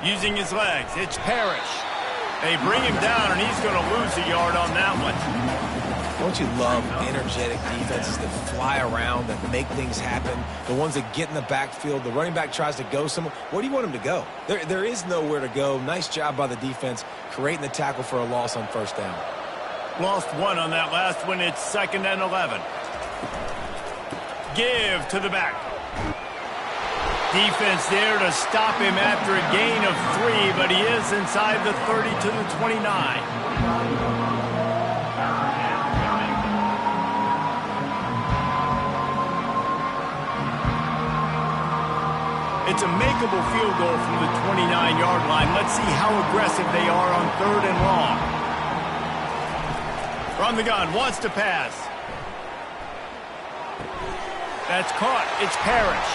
Using his legs, it's Parrish. They bring him down, and he's going to lose a yard on that one. Don't you love energetic defenses that fly around, that make things happen? The ones that get in the backfield, the running back tries to go somewhere. Where do you want him to go? There is nowhere to go. Nice job by the defense creating the tackle for a loss on first down. Lost one on that last one. It's 2nd and 11. Give to the back. Defense there to stop him after a gain of 3, but he is inside the 30 to the 29. It's a makeable field goal from the 29-yard line. Let's see how aggressive they are on 3rd and long. From the gun, wants to pass. That's caught. It's Parrish.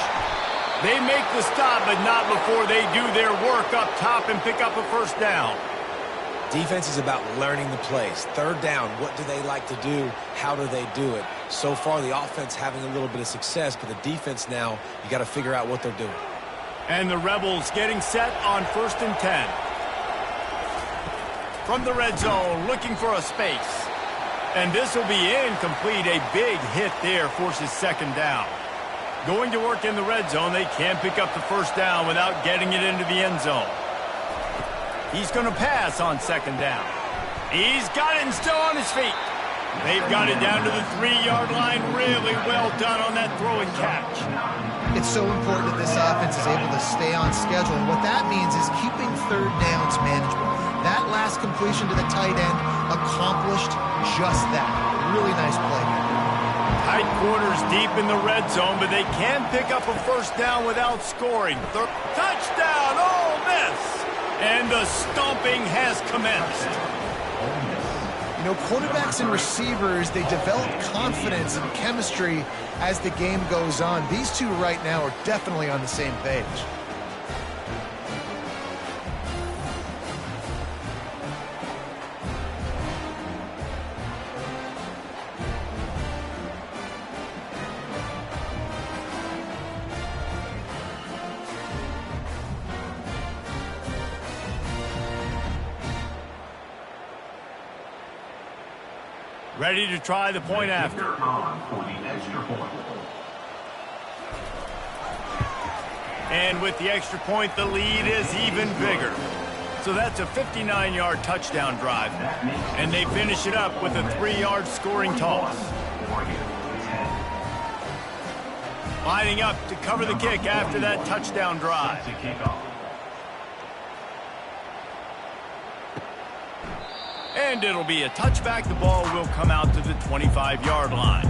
They make the stop, but not before they do their work up top and pick up a first down. Defense is about learning the plays. 3rd down, what do they like to do? How do they do it? So far, the offense having a little bit of success, but the defense now, you got to figure out what they're doing. And the Rebels getting set on 1st and 10. From the red zone, looking for a space. And this will be incomplete. A big hit there forces 2nd down. Going to work in the red zone, they can't pick up the first down without getting it into the end zone. He's going to pass on 2nd down. He's got it and still on his feet. They've got it down to the 3-yard line. Really well done on that throw and catch. It's so important that this offense is able to stay on schedule. And what that means is keeping 3rd downs manageable. That last completion to the tight end accomplished just that. Really nice play. Tight quarters deep in the red zone, but they can pick up a first down without scoring. Touchdown, Ole Miss! And the stomping has commenced. You know, quarterbacks and receivers, they develop confidence and chemistry as the game goes on. These two right now are definitely on the same page. Ready to try the point after. And with the extra point, the lead is even bigger. So that's a 59-yard touchdown drive. And they finish it up with a 3-yard scoring toss. Lining up to cover the kick after that touchdown drive. And it'll be a touchback. The ball will come out to the 25-yard line.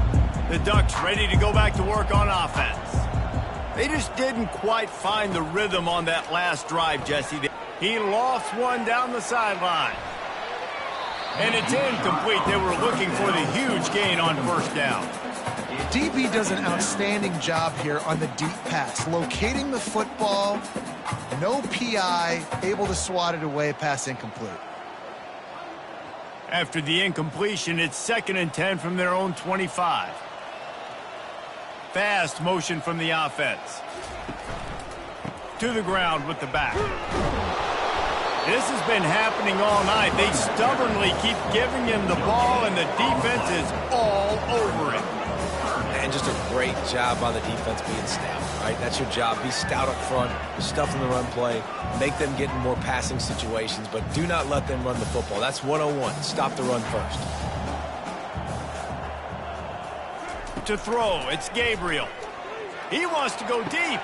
The Ducks ready to go back to work on offense. They just didn't quite find the rhythm on that last drive, Jesse. He lost one down the sideline. And it's incomplete. They were looking for the huge gain on first down. DB does an outstanding job here on the deep pass. Locating the football, no PI, able to swat it away, pass incomplete. After the incompletion, it's 2nd and 10 from their own 25. Fast motion from the offense. To the ground with the back. This has been happening all night. They stubbornly keep giving him the ball, and the defense is all over it. And just a great job by the defense being stout, right? That's your job. Be stout up front, stuff in the run play, make them get in more passing situations, but do not let them run the football. That's 101. Stop the run first. To throw, it's Gabriel. He wants to go deep.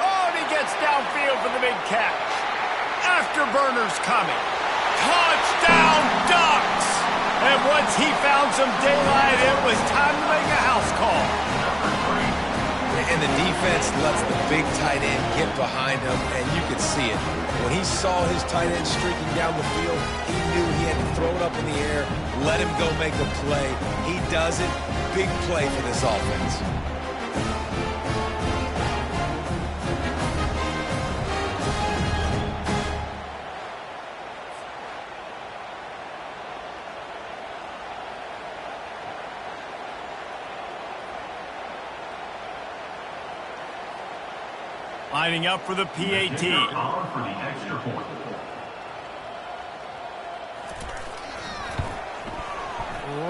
Oh, and he gets downfield for the big catch. Afterburners coming. Touchdown, Ducks! And once he found some daylight, it was time to make a house call. And the defense lets the big tight end get behind him, and you could see it. When he saw his tight end streaking down the field, he knew he had to throw it up in the air, let him go make a play. He does it. Big play for this offense. Lining up for the PAT.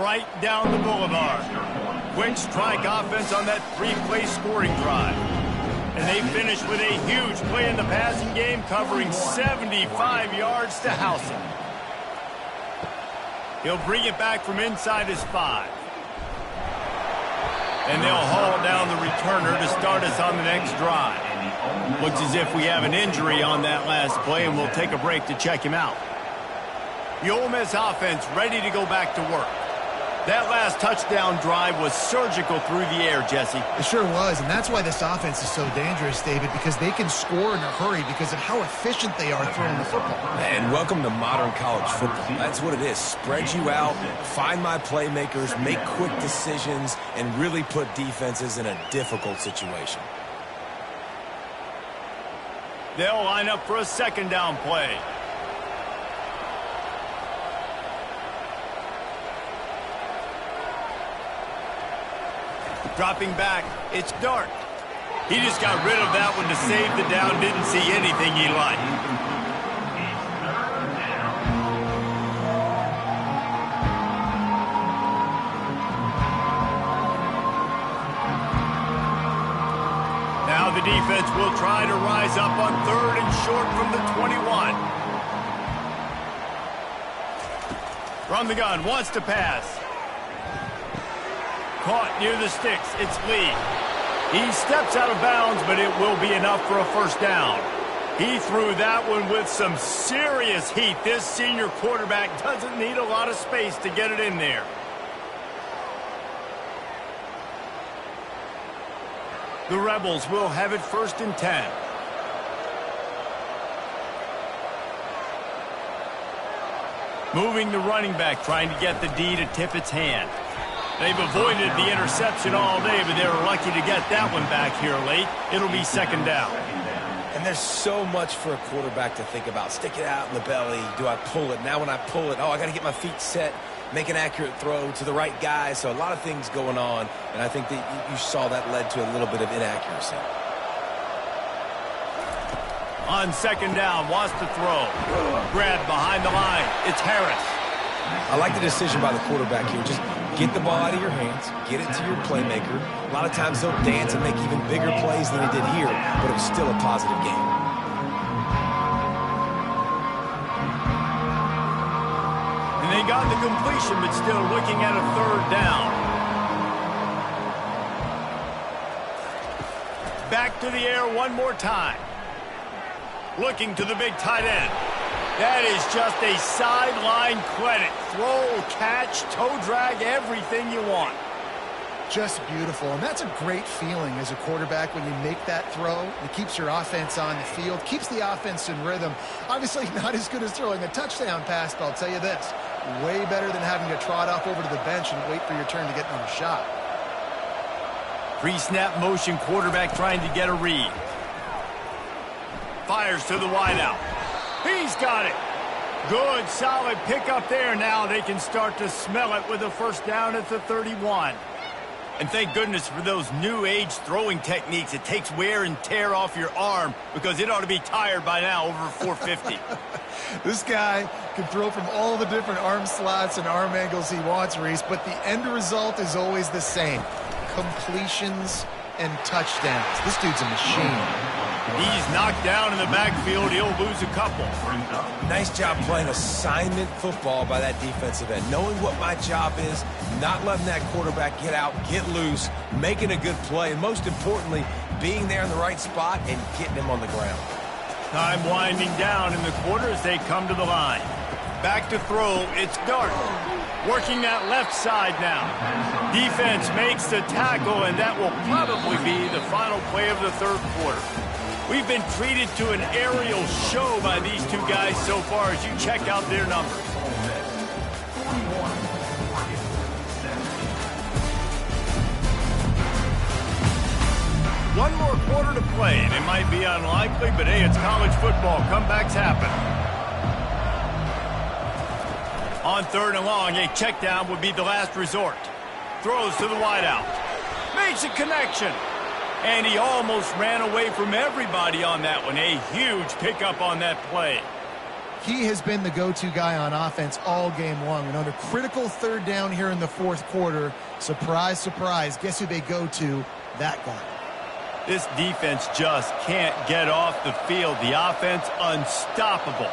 right down the boulevard. Quick strike offense on that three-play scoring drive. And they finished with a huge play in the passing game, covering 75 yards to house him. He'll bring it back from inside his 5. And they'll haul down the returner to start us on the next drive. Looks as if we have an injury on that last play, and we'll take a break to check him out. The Ole Miss offense ready to go back to work. That last touchdown drive was surgical through the air, Jesse. It sure was, and that's why this offense is so dangerous, David, because they can score in a hurry because of how efficient they are throwing the football. And welcome to modern college football. That's what it is. Spread you out, find my playmakers, make quick decisions, and really put defenses in a difficult situation. They'll line up for a second down play. Dropping back, it's Dart. He just got rid of that one to save the down, didn't see anything he liked. Now the defense will try to rise up on 3rd and short from the 21. From the gun, wants to pass. Caught near the sticks. It's Lee. He steps out of bounds, but it will be enough for a first down. He threw that one with some serious heat. This senior quarterback doesn't need a lot of space to get it in there. The Rebels will have it 1st and 10. Moving the running back, trying to get the D to tip its hand. They've avoided the interception all day, but they were lucky to get that one back here late. It'll be 2nd down. And there's so much for a quarterback to think about. Stick it out in the belly. Do I pull it? Now when I pull it, I got to get my feet set, make an accurate throw to the right guy. So a lot of things going on, and I think that you saw that led to a little bit of inaccuracy. On 2nd down, wants to throw. Grabbed behind the line. It's Harris. I like the decision by the quarterback here. Just get the ball out of your hands, get it to your playmaker. A lot of times they'll dance and make even bigger plays than he did here, but it was still a positive game. And they got the completion, but still looking at a 3rd down. Back to the air one more time. Looking to the big tight end. That is just a sideline credit. Throw, catch, toe drag, everything you want. Just beautiful, and that's a great feeling as a quarterback when you make that throw. It keeps your offense on the field, keeps the offense in rhythm. Obviously not as good as throwing a touchdown pass, but I'll tell you this, way better than having to trot off over to the bench and wait for your turn to get another shot. Pre-snap motion, quarterback trying to get a read. Fires to the wideout. He's got it. Good, solid pickup there. Now they can start to smell it with a 1st down at the 31. And thank goodness for those new age throwing techniques. It takes wear and tear off your arm because it ought to be tired by now over 450. This guy can throw from all the different arm slots and arm angles he wants, Reese, but the end result is always the same. Completions and touchdowns. This dude's a machine. He's knocked down in the backfield. He'll lose a couple. Nice job playing assignment football by that defensive end. Knowing what my job is, not letting that quarterback get out, get loose, making a good play, and most importantly, being there in the right spot and getting him on the ground. Time winding down in the quarter as they come to the line. Back to throw, it's Dart. Working that left side now. Defense makes the tackle, and that will probably be the final play of the 3rd quarter. We've been treated to an aerial show by these two guys so far as you check out their numbers. One more quarter to play, and it might be unlikely, but hey, it's college football. Comebacks happen. On 3rd and long, a check down would be the last resort. Throws to the wideout. Makes a connection. And he almost ran away from everybody on that one. A huge pickup on that play. He has been the go-to guy on offense all game long. And on a critical third down here in the fourth quarter, surprise, surprise, guess who they go to? That guy. This defense just can't get off the field. The offense unstoppable.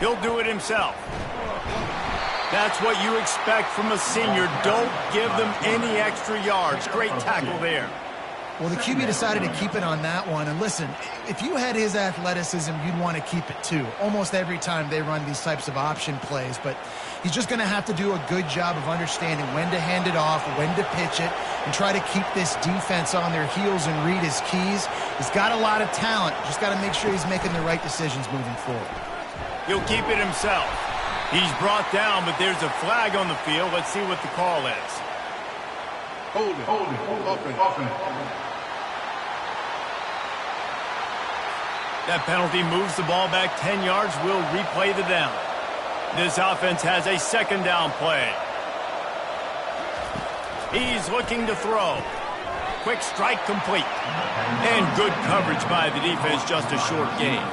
He'll do it himself. That's what you expect from a senior. Don't give them any extra yards. Great tackle there. Well, the QB decided to keep it on that one. And listen, if you had his athleticism, you'd want to keep it too. Almost every time they run these types of option plays. But he's just going to have to do a good job of understanding when to hand it off, when to pitch it, and try to keep this defense on their heels and read his keys. He's got a lot of talent. Just got to make sure he's making the right decisions moving forward. He'll keep it himself. He's brought down, but there's a flag on the field. Let's see what the call is. Hold it. Offense. That penalty moves the ball back 10 yards. We'll replay the down. This offense has a second down play. He's looking to throw. Quick strike complete. And good coverage by the defense, just a short gain.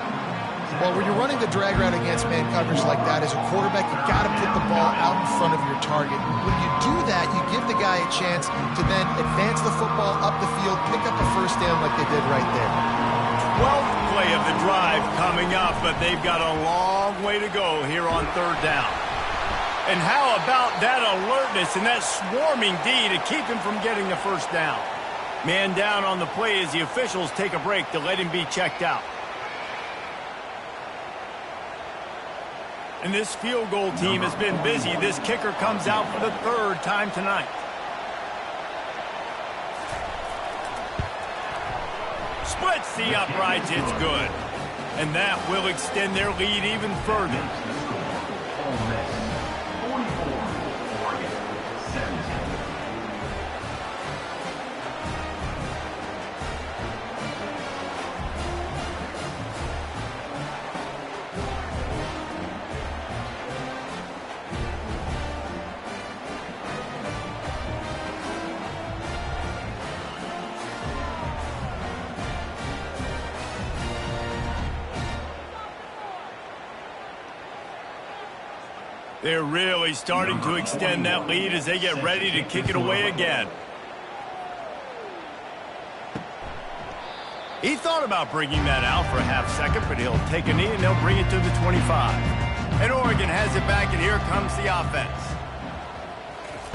Well, when you're running the drag route against man coverage like that, as a quarterback, you got to put the ball out in front of your target. When you do that, you give the guy a chance to then advance the football up the field, pick up a first down like they did right there. 12th play of the drive coming up, but they've got a long way to go here on third down. And how about that alertness and that swarming D to keep him from getting the first down? Man down on the play as the officials take a break to let him be checked out. And this field goal team has been busy. This kicker comes out for the third time tonight. Splits the uprights, it's good. And that will extend their lead even further. Ole Miss, 44, Oregon, 17. They're really starting to extend that lead as they get ready to kick it away again. He thought about bringing that out for a half second, but he'll take a knee and they'll bring it to the 25. And Oregon has it back, and here comes the offense.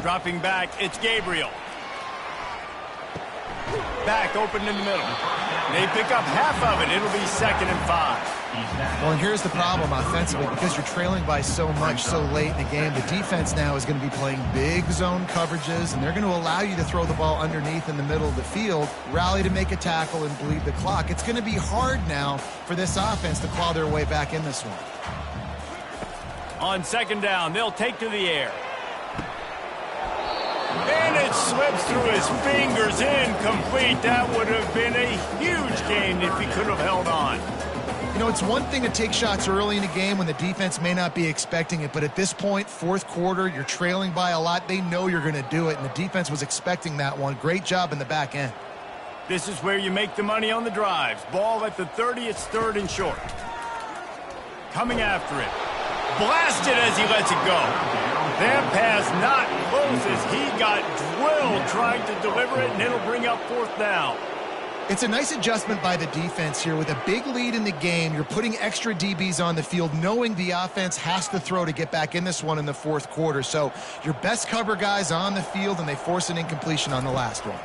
Dropping back, it's Gabriel. Back open in the middle. They pick up half of it. It'll be 2nd and 5. Well, and here's the problem offensively. Because you're trailing by so much so late in the game, the defense now is going to be playing big zone coverages, and they're going to allow you to throw the ball underneath in the middle of the field, rally to make a tackle, and bleed the clock. It's going to be hard now for this offense to claw their way back in this one. On 2nd down, they'll take to the air. And it slips through his fingers, incomplete. That would have been a huge gain if he could have held on. You know, it's one thing to take shots early in a game when the defense may not be expecting it, but at this point, fourth quarter, you're trailing by a lot. They know you're going to do it, and the defense was expecting that one. Great job in the back end. This is where you make the money on the drives. Ball at the 30, it's 3rd and short. Coming after it. Blasted as he lets it go. That pass not close as he got drilled trying to deliver it, and it'll bring up 4th down. It's a nice adjustment by the defense here. With a big lead in the game, you're putting extra DBs on the field, knowing the offense has to throw to get back in this one in the fourth quarter. So your best cover guys on the field, and they force an incompletion on the last one.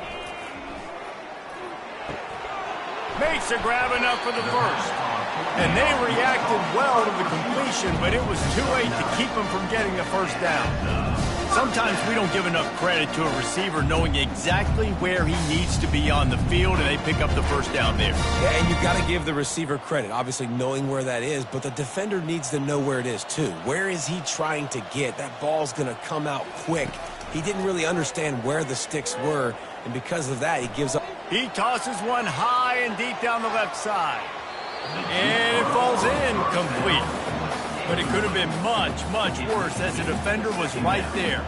Makes a grab enough for the first. And they reacted well to the completion, but it was too late to keep them from getting the first down. Sometimes we don't give enough credit to a receiver knowing exactly where he needs to be on the field, and they pick up the first down there. Yeah, and you've got to give the receiver credit, obviously knowing where that is, but the defender needs to know where it is too. Where is he trying to get? That ball's going to come out quick. He didn't really understand where the sticks were, and because of that, he gives up. He tosses one high and deep down the left side. And it falls in complete. But it could have been much, much worse as the defender was right there.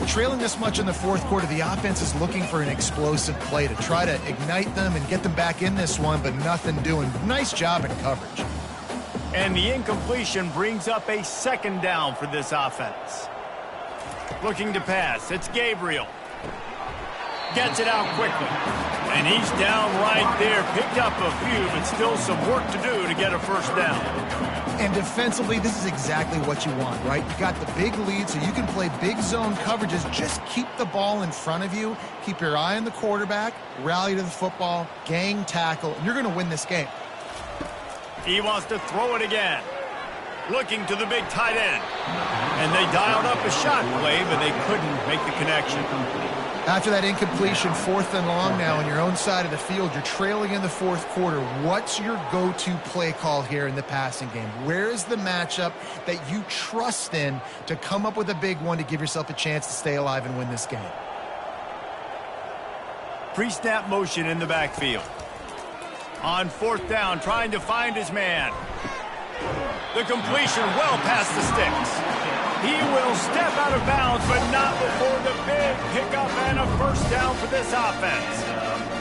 Trailing this much in the fourth quarter, the offense is looking for an explosive play to try to ignite them and get them back in this one, but nothing doing. Nice job in coverage. And the incompletion brings up a second down for this offense. Looking to pass. It's Gabriel. Gets it out quickly. And he's down right there. Picked up a few, but still some work to do to get a first down. And defensively, this is exactly what you want, right? You got the big lead, so you can play big zone coverages. Just keep the ball in front of you. Keep your eye on the quarterback. Rally to the football. Gang tackle. And you're going to win this game. He wants to throw it again. Looking to the big tight end. And they dialed up a shot play, but they couldn't make the connection. After that incompletion, 4th and long now on your own side of the field, you're trailing in the 4th quarter. What's your go-to play call here in the passing game? Where is the matchup that you trust in to come up with a big one to give yourself a chance to stay alive and win this game? Pre-snap motion in the backfield. On 4th down, trying to find his man. The completion well past the sticks. He will step out of bounds, but not before the big pickup and a first down for this offense.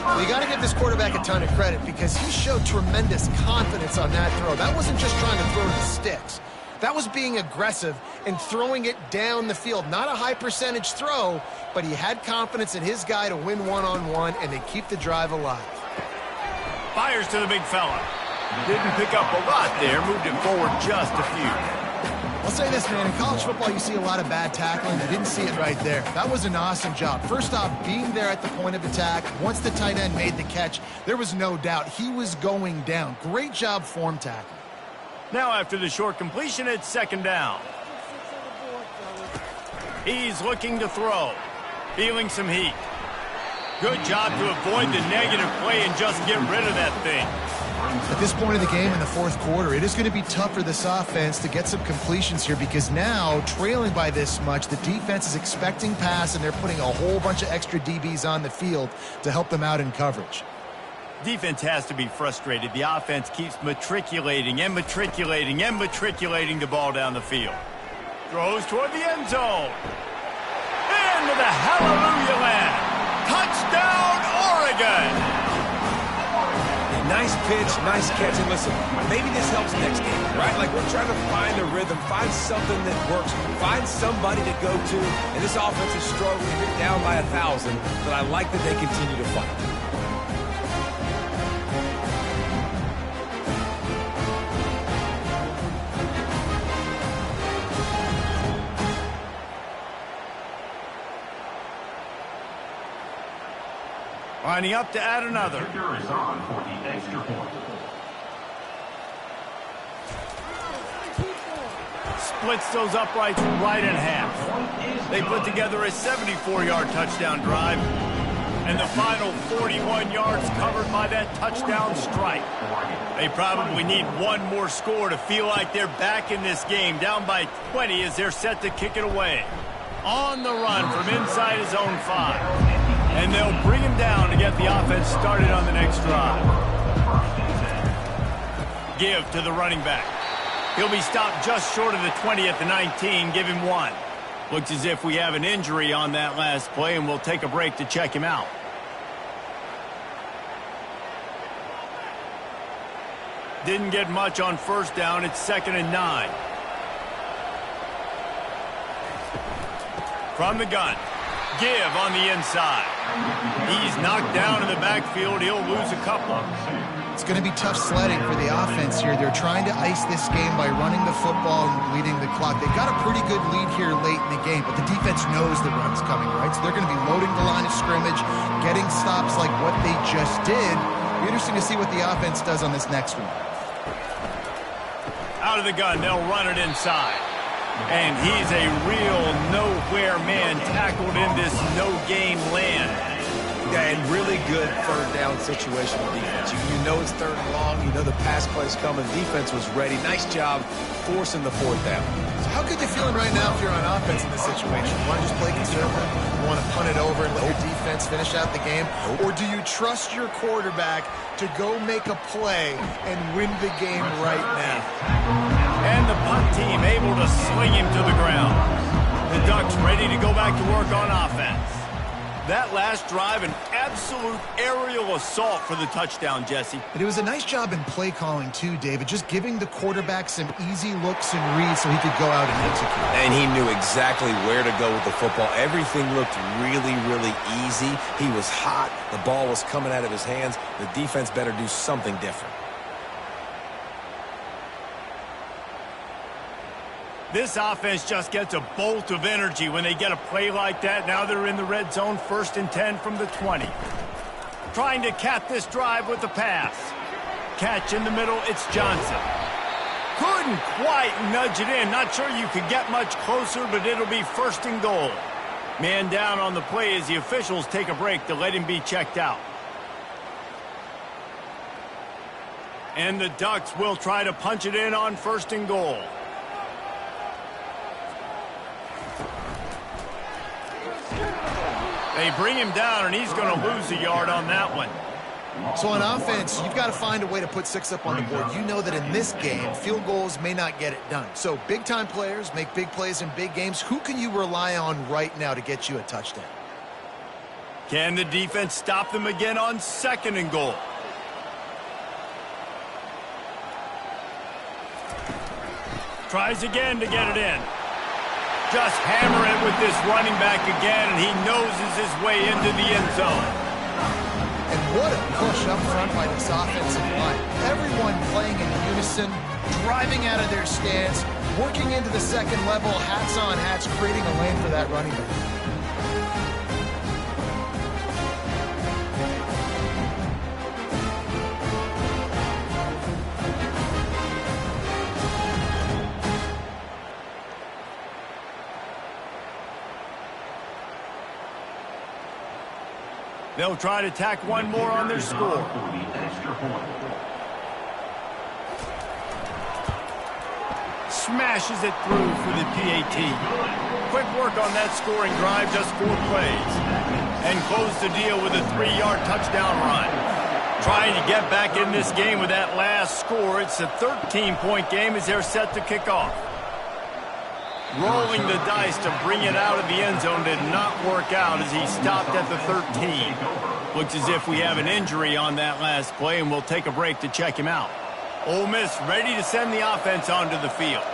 Well, you got to give this quarterback a ton of credit because he showed tremendous confidence on that throw. That wasn't just trying to throw to the sticks. That was being aggressive and throwing it down the field. Not a high percentage throw, but he had confidence in his guy to win one-on-one, and they keep the drive alive. Fires to the big fella. Didn't pick up a lot there, moved it forward just a few. I'll say this, man. In college football, you see a lot of bad tackling. You didn't see it right there. That was an awesome job. First off, being there at the point of attack. Once the tight end made the catch, there was no doubt he was going down. Great job form tackling. Now after the short completion, it's 2nd down. He's looking to throw. Feeling some heat. Good job to avoid the negative play and just get rid of that thing. At this point of the game in the 4th quarter, it is going to be tough for this offense to get some completions here because now, trailing by this much, the defense is expecting pass and they're putting a whole bunch of extra DBs on the field to help them out in coverage. Defense has to be frustrated. The offense keeps matriculating and matriculating and matriculating the ball down the field. Throws toward the end zone. Into the hallelujah land. Touchdown, Oregon! Nice pitch, nice catch, and listen, maybe this helps next game, right? Like we're trying to find a rhythm, find something that works, find somebody to go to, and this offense is struggling to get down by 1,000, but I like that they continue to fight. Lining up to add another. The kicker is on for the extra point. Splits those uprights right in half. They put together a 74-yard touchdown drive. And the final 41 yards covered by that touchdown strike. They probably need one more score to feel like they're back in this game. Down by 20 as they're set to kick it away. On the run from inside his own 5. And they'll bring him down to get the offense started on the next drive. Give to the running back. He'll be stopped just short of the 20 at the 19. Give him 1. Looks as if we have an injury on that last play, and we'll take a break to check him out. Didn't get much on 1st down. It's 2nd and 9. From the gun. Give on the inside. He's knocked down in the backfield. He'll lose a couple. It's going to be tough sledding for the offense here. They're trying to ice this game by running the football and leading the clock. They've got a pretty good lead here late in the game, but the defense knows the run's coming, right? So they're going to be loading the line of scrimmage, getting stops like what they just did. It'll be interesting to see what the offense does on this next one. Out of the gun, they'll run it inside. And he's a real nowhere man tackled in this no-game land. Yeah, and really good 3rd down situational defense. You know it's 3rd and long. You know the pass play's coming. Defense was ready. Nice job forcing the 4th down. So how good you feeling right now if you're on offense in this situation? You want to just play conservative? You want to punt it over and let your defense finish out the game? Or do you trust your quarterback to go make a play and win the game right now? And the punt team able to sling him to the ground. The Ducks ready to go back to work on offense. That last drive, an absolute aerial assault for the touchdown, Jesse. And it was a nice job in play calling, too, David, just giving the quarterback some easy looks and reads so he could go out and execute. And he knew exactly where to go with the football. Everything looked really, really easy. He was hot. The ball was coming out of his hands. The defense better do something different. This offense just gets a bolt of energy when they get a play like that. Now they're in the red zone, 1st and 10 from the 20. Trying to cap this drive with the pass. Catch in the middle, it's Johnson. Couldn't quite nudge it in. Not sure you could get much closer, but it'll be 1st and goal. Man down on the play as the officials take a break to let him be checked out. And the Ducks will try to punch it in on 1st and goal. They bring him down, and he's going to lose a yard on that one. So on offense, you've got to find a way to put 6 up on the board. You know that in this game, field goals may not get it done. So big-time players make big plays in big games. Who can you rely on right now to get you a touchdown? Can the defense stop them again on 2nd and goal? Tries again to get it in. Just hammer it with this running back again, and he noses his way into the end zone. And what a push up front by this offensive line. Everyone playing in unison, driving out of their stance, working into the 2nd level, hats on hats, creating a lane for that running back. They'll try to tack one more on their score. Smashes it through for the PAT. Quick work on that scoring drive, just 4 plays. And close the deal with a 3-yard touchdown run. Trying to get back in this game with that last score. It's a 13-point game as they're set to kick off. Rolling the dice to bring it out of the end zone did not work out as he stopped at the 13. Looks as if we have an injury on that last play, and we'll take a break to check him out. Ole Miss ready to send the offense onto the field.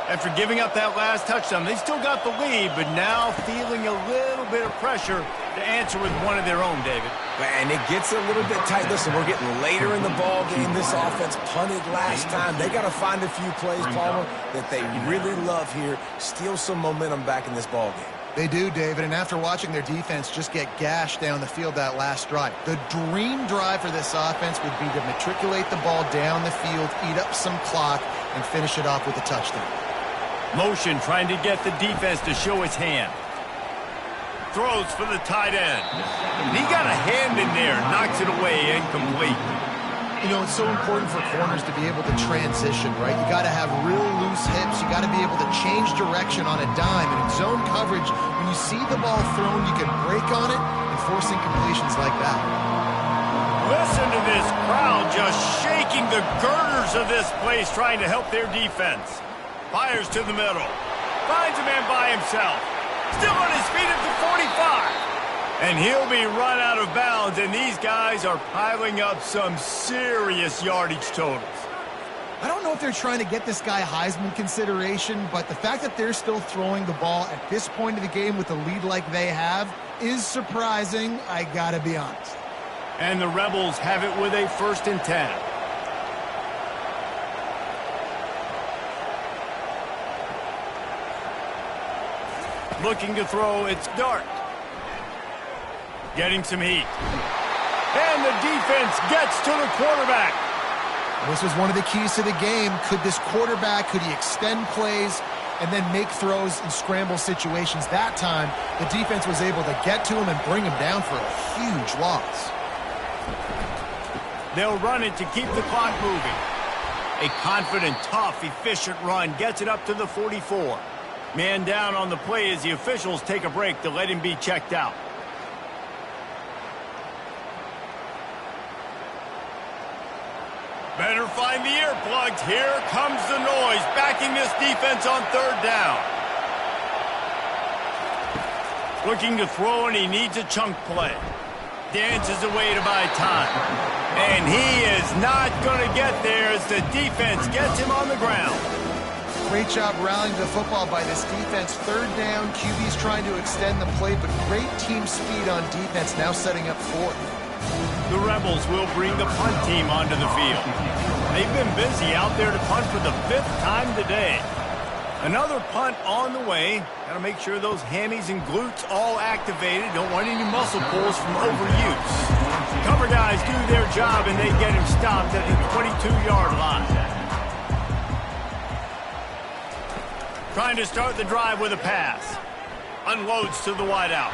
After giving up that last touchdown, they still got the lead, but now feeling a little bit of pressure to answer with one of their own, David. And it gets a little bit tight. Listen, we're getting later in the ball game. This offense punted last time. They got to find a few plays, Palmer, that they really love here. Steal some momentum back in this ball game. They do, David, and after watching their defense just get gashed down the field that last drive, the dream drive for this offense would be to matriculate the ball down the field, eat up some clock, and finish it off with a touchdown. Motion trying to get the defense to show his hand. Throws for the tight end. And he got a hand in there, knocks it away, incomplete. You know, it's so important for corners to be able to transition, right? You got to have real loose hips. You got to be able to change direction on a dime. And in zone coverage, when you see the ball thrown, you can break on it and force incompletions like that. Listen to this crowd just shaking the girders of this place, trying to help their defense. Fires to the middle. Finds a man by himself. Still on his feet at the 45. And he'll be run out of bounds, and these guys are piling up some serious yardage totals. I don't know if they're trying to get this guy Heisman consideration, but the fact that they're still throwing the ball at this point of the game with a lead like they have is surprising, I gotta be honest. And the Rebels have it with a 1st and 10. Looking to throw, it's Dart. Getting some heat. And the defense gets to the quarterback. This was one of the keys to the game. Could this quarterback, could he extend plays and then make throws in scramble situations? That time, the defense was able to get to him and bring him down for a huge loss. They'll run it to keep the clock moving. A confident, tough, efficient run gets it up to the 44. Man down on the play as the officials take a break to let him be checked out. Better find the earplugs. Here comes the noise, backing this defense on 3rd down. Looking to throw, and he needs a chunk play. dances away to buy time. And he is not going to get there as the defense gets him on the ground. Great job rallying the football by this defense. Third down, QB's trying to extend the play, but great team speed on defense, now setting up fourth. The Rebels will bring the punt team onto the field. They've been busy out there to punt for the 5th time today. Another punt on the way. Got to make sure those hammies and glutes all activated. Don't want any muscle pulls from overuse. Cover guys do their job, and they get him stopped at the 22-yard line. Trying to start the drive with a pass. Unloads to the wideout.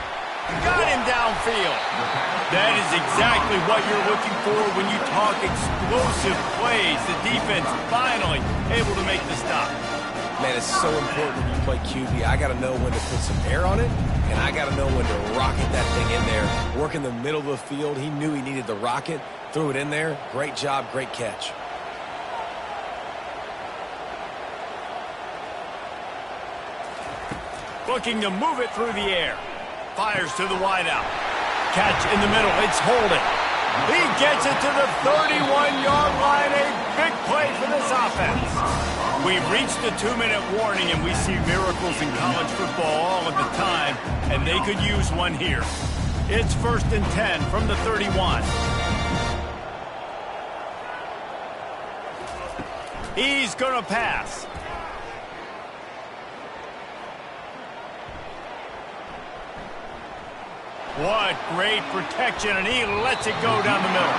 Got him downfield. That is exactly what you're looking for when you talk explosive plays. The defense finally able to make the stop. Man, it's so important when you play QB. I got to know when to put some air on it, and I got to know when to rocket that thing in there. Work in the middle of the field. He knew he needed the rocket, threw it in there. Great job, great catch. Looking to move it through the air. Fires to the wideout. Catch in the middle. It's holding. He gets it to the 31-yard line. A big play for this offense. We've reached the 2-minute warning, and we see miracles in college football all of the time, and they could use one here. It's 1st and 10 from the 31. He's going to pass. What great protection, and he lets it go down the middle.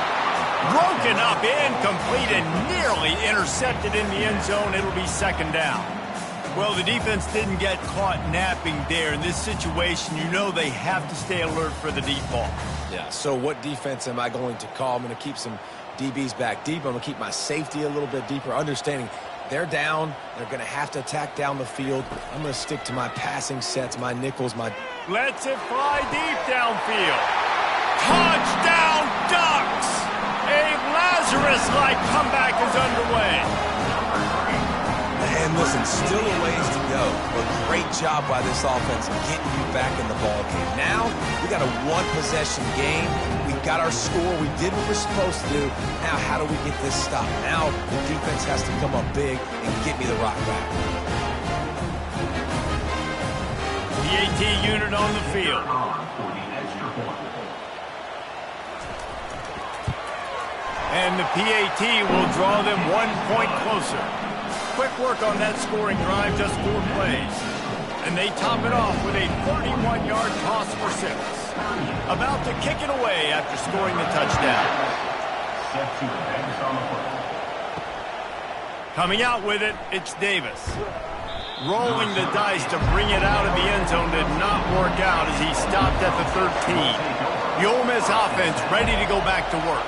Broken up, incomplete, and nearly intercepted in the end zone. It'll be 2nd down. Well, the defense didn't get caught napping there. In this situation, you know they have to stay alert for the deep ball. Yeah, so what defense am I going to call? I'm going to keep some DBs back deep. I'm going to keep my safety a little bit deeper, understanding they're down. They're going to have to attack down the field. I'm going to stick to my passing sets, my nickels, my... Lets it fly deep downfield. Touchdown, Ducks! A Lazarus-like comeback is underway. And listen, still a ways to go, but great job by this offense getting you back in the ball game. Now, we got a one-possession game. We got our score. We did what we're supposed to do. Now, how do we get this stopped? Now, the defense has to come up big and get me the rock back. PAT unit on the field. And the PAT will draw them 1 point closer. Quick work on that scoring drive, just 4 plays. And they top it off with a 31-yard toss for 6. About to kick it away after scoring the touchdown. Coming out with it, it's Davis. Rolling the dice to bring it out of the end zone did not work out as he stopped at the 13. The Ole Miss offense ready to go back to work.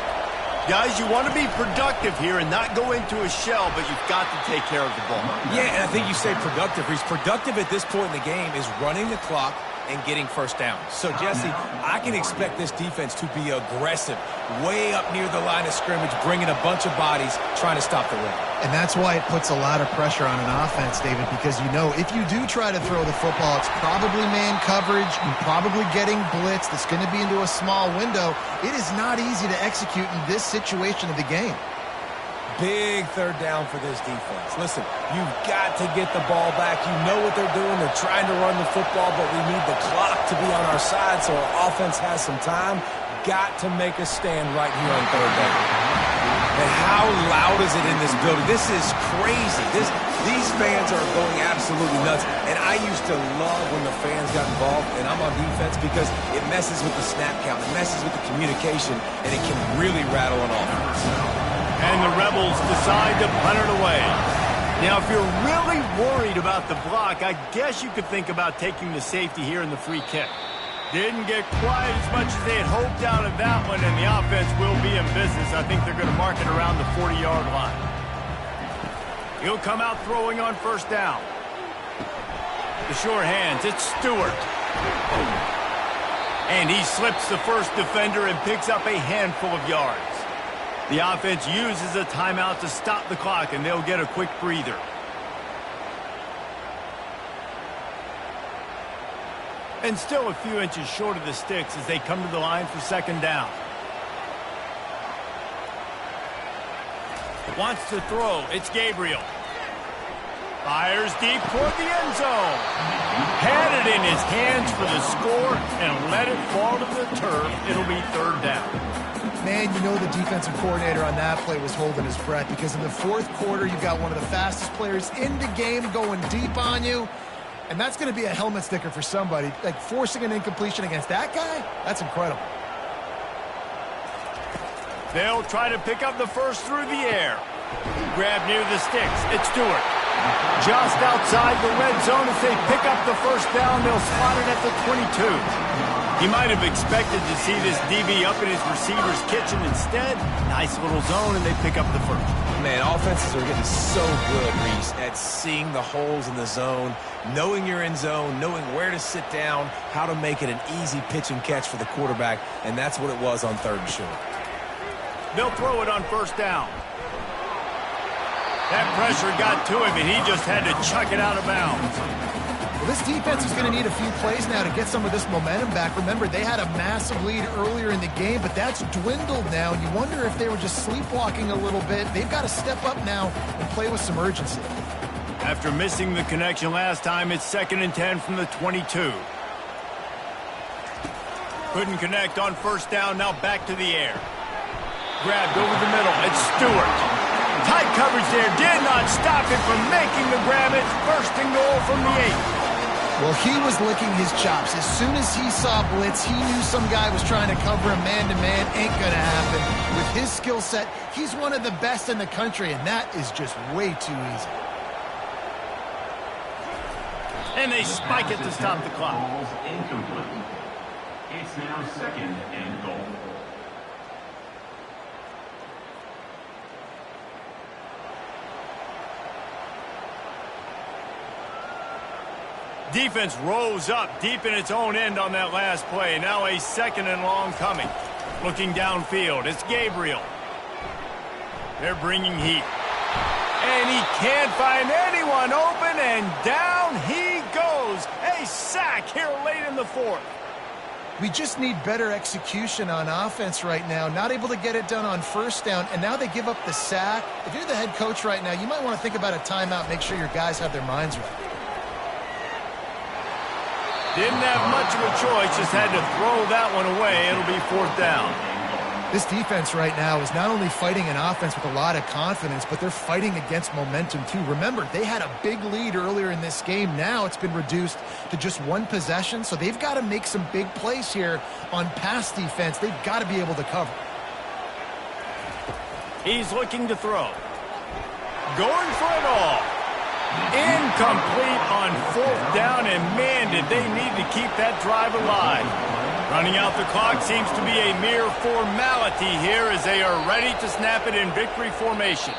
Guys, you want to be productive here and not go into a shell, but you've got to take care of the ball. Yeah, and I think you say productive. He's productive at this point in the game is running the clock and getting 1st down. So, Jesse, I can expect this defense to be aggressive, way up near the line of scrimmage, bringing a bunch of bodies, trying to stop the run. And that's why it puts a lot of pressure on an offense, David, because you know if you do try to throw the football, it's probably man coverage, you're probably getting blitzed, it's going to be into a small window. It is not easy to execute in this situation of the game. Big 3rd down for this defense. Listen, you've got to get the ball back. You know what they're doing. They're trying to run the football, but we need the clock to be on our side so our offense has some time. Got to make a stand right here on 3rd down. And how loud is it in this building? This is crazy. These fans are going absolutely nuts. And I used to love when the fans got involved, and I'm on defense because it messes with the snap count. It messes with the communication, and it can really rattle an offense. And the Rebels decide to punt it away. Now, if you're really worried about the block, I guess you could think about taking the safety here in the free kick. Didn't get quite as much as they had hoped out of that one, and the offense will be in business. I think they're going to mark it around the 40-yard line. He'll come out throwing on 1st down. The sure hands, it's Stewart. And he slips the first defender and picks up a handful of yards. The offense uses a timeout to stop the clock, and they'll get a quick breather. And still a few inches short of the sticks as they come to the line for second down. Wants to throw. It's Gabriel. Fires deep toward the end zone. Had it in his hands for the score and let it fall to the turf. It'll be third down. Man, you know the defensive coordinator on that play was holding his breath because in the fourth quarter, you've got one of the fastest players in the game going deep on you. And that's going to be a helmet sticker for somebody. Like forcing an incompletion against that guy, that's incredible. They'll try to pick up the first through the air. Grab near the sticks. It's Stewart. Just outside the red zone as they pick up the first down. They'll spot it at the 22. He might have expected to see this DB up in his receiver's kitchen. Instead, nice little zone, and they pick up the first. Man, offenses are getting so good, Reese, at seeing the holes in the zone, knowing you're in zone, knowing where to sit down, how to make it an easy pitch and catch for the quarterback, and that's what it was on third and short. They'll throw it on first down. That pressure got to him, and he just had to chuck it out of bounds. Well, this defense is going to need a few plays now to get some of this momentum back. Remember, they had a massive lead earlier in the game, but that's dwindled now. And you wonder if they were just sleepwalking a little bit. They've got to step up now and play with some urgency. After missing the connection last time, it's 2nd and 10 from the 22. Couldn't connect on first down, now back to the air. Grabbed over the middle, it's Stewart. Tight coverage there, did not stop him from making the grab. It's 1st and goal from the 8. Well, he was licking his chops. As soon as he saw blitz, he knew some guy was trying to cover him man-to-man. Ain't going to happen. With his skill set, he's one of the best in the country, and that is just way too easy. And they spike it to stop the clock. Incomplete. It's now 2nd and goal. Defense rose up deep in its own end on that last play. Now a 2nd and long coming. Looking downfield, it's Gabriel. They're bringing heat. And he can't find anyone open, and down he goes. A sack here late in the 4th. We just need better execution on offense right now. Not able to get it done on first down, and now they give up the sack. If you're the head coach right now, you might want to think about a timeout, make sure your guys have their minds right. Didn't have much of a choice, just had to throw that one away. It'll be 4th down. This defense right now is not only fighting an offense with a lot of confidence, but they're fighting against momentum too. Remember, they had a big lead earlier in this game. Now it's been reduced to just one possession, so they've got to make some big plays here on pass defense. They've got to be able to cover. He's looking to throw. Going for it all. Incomplete on 4th down, and man, did they need to keep that drive alive. Running out the clock seems to be a mere formality here as they are ready to snap it in victory formation.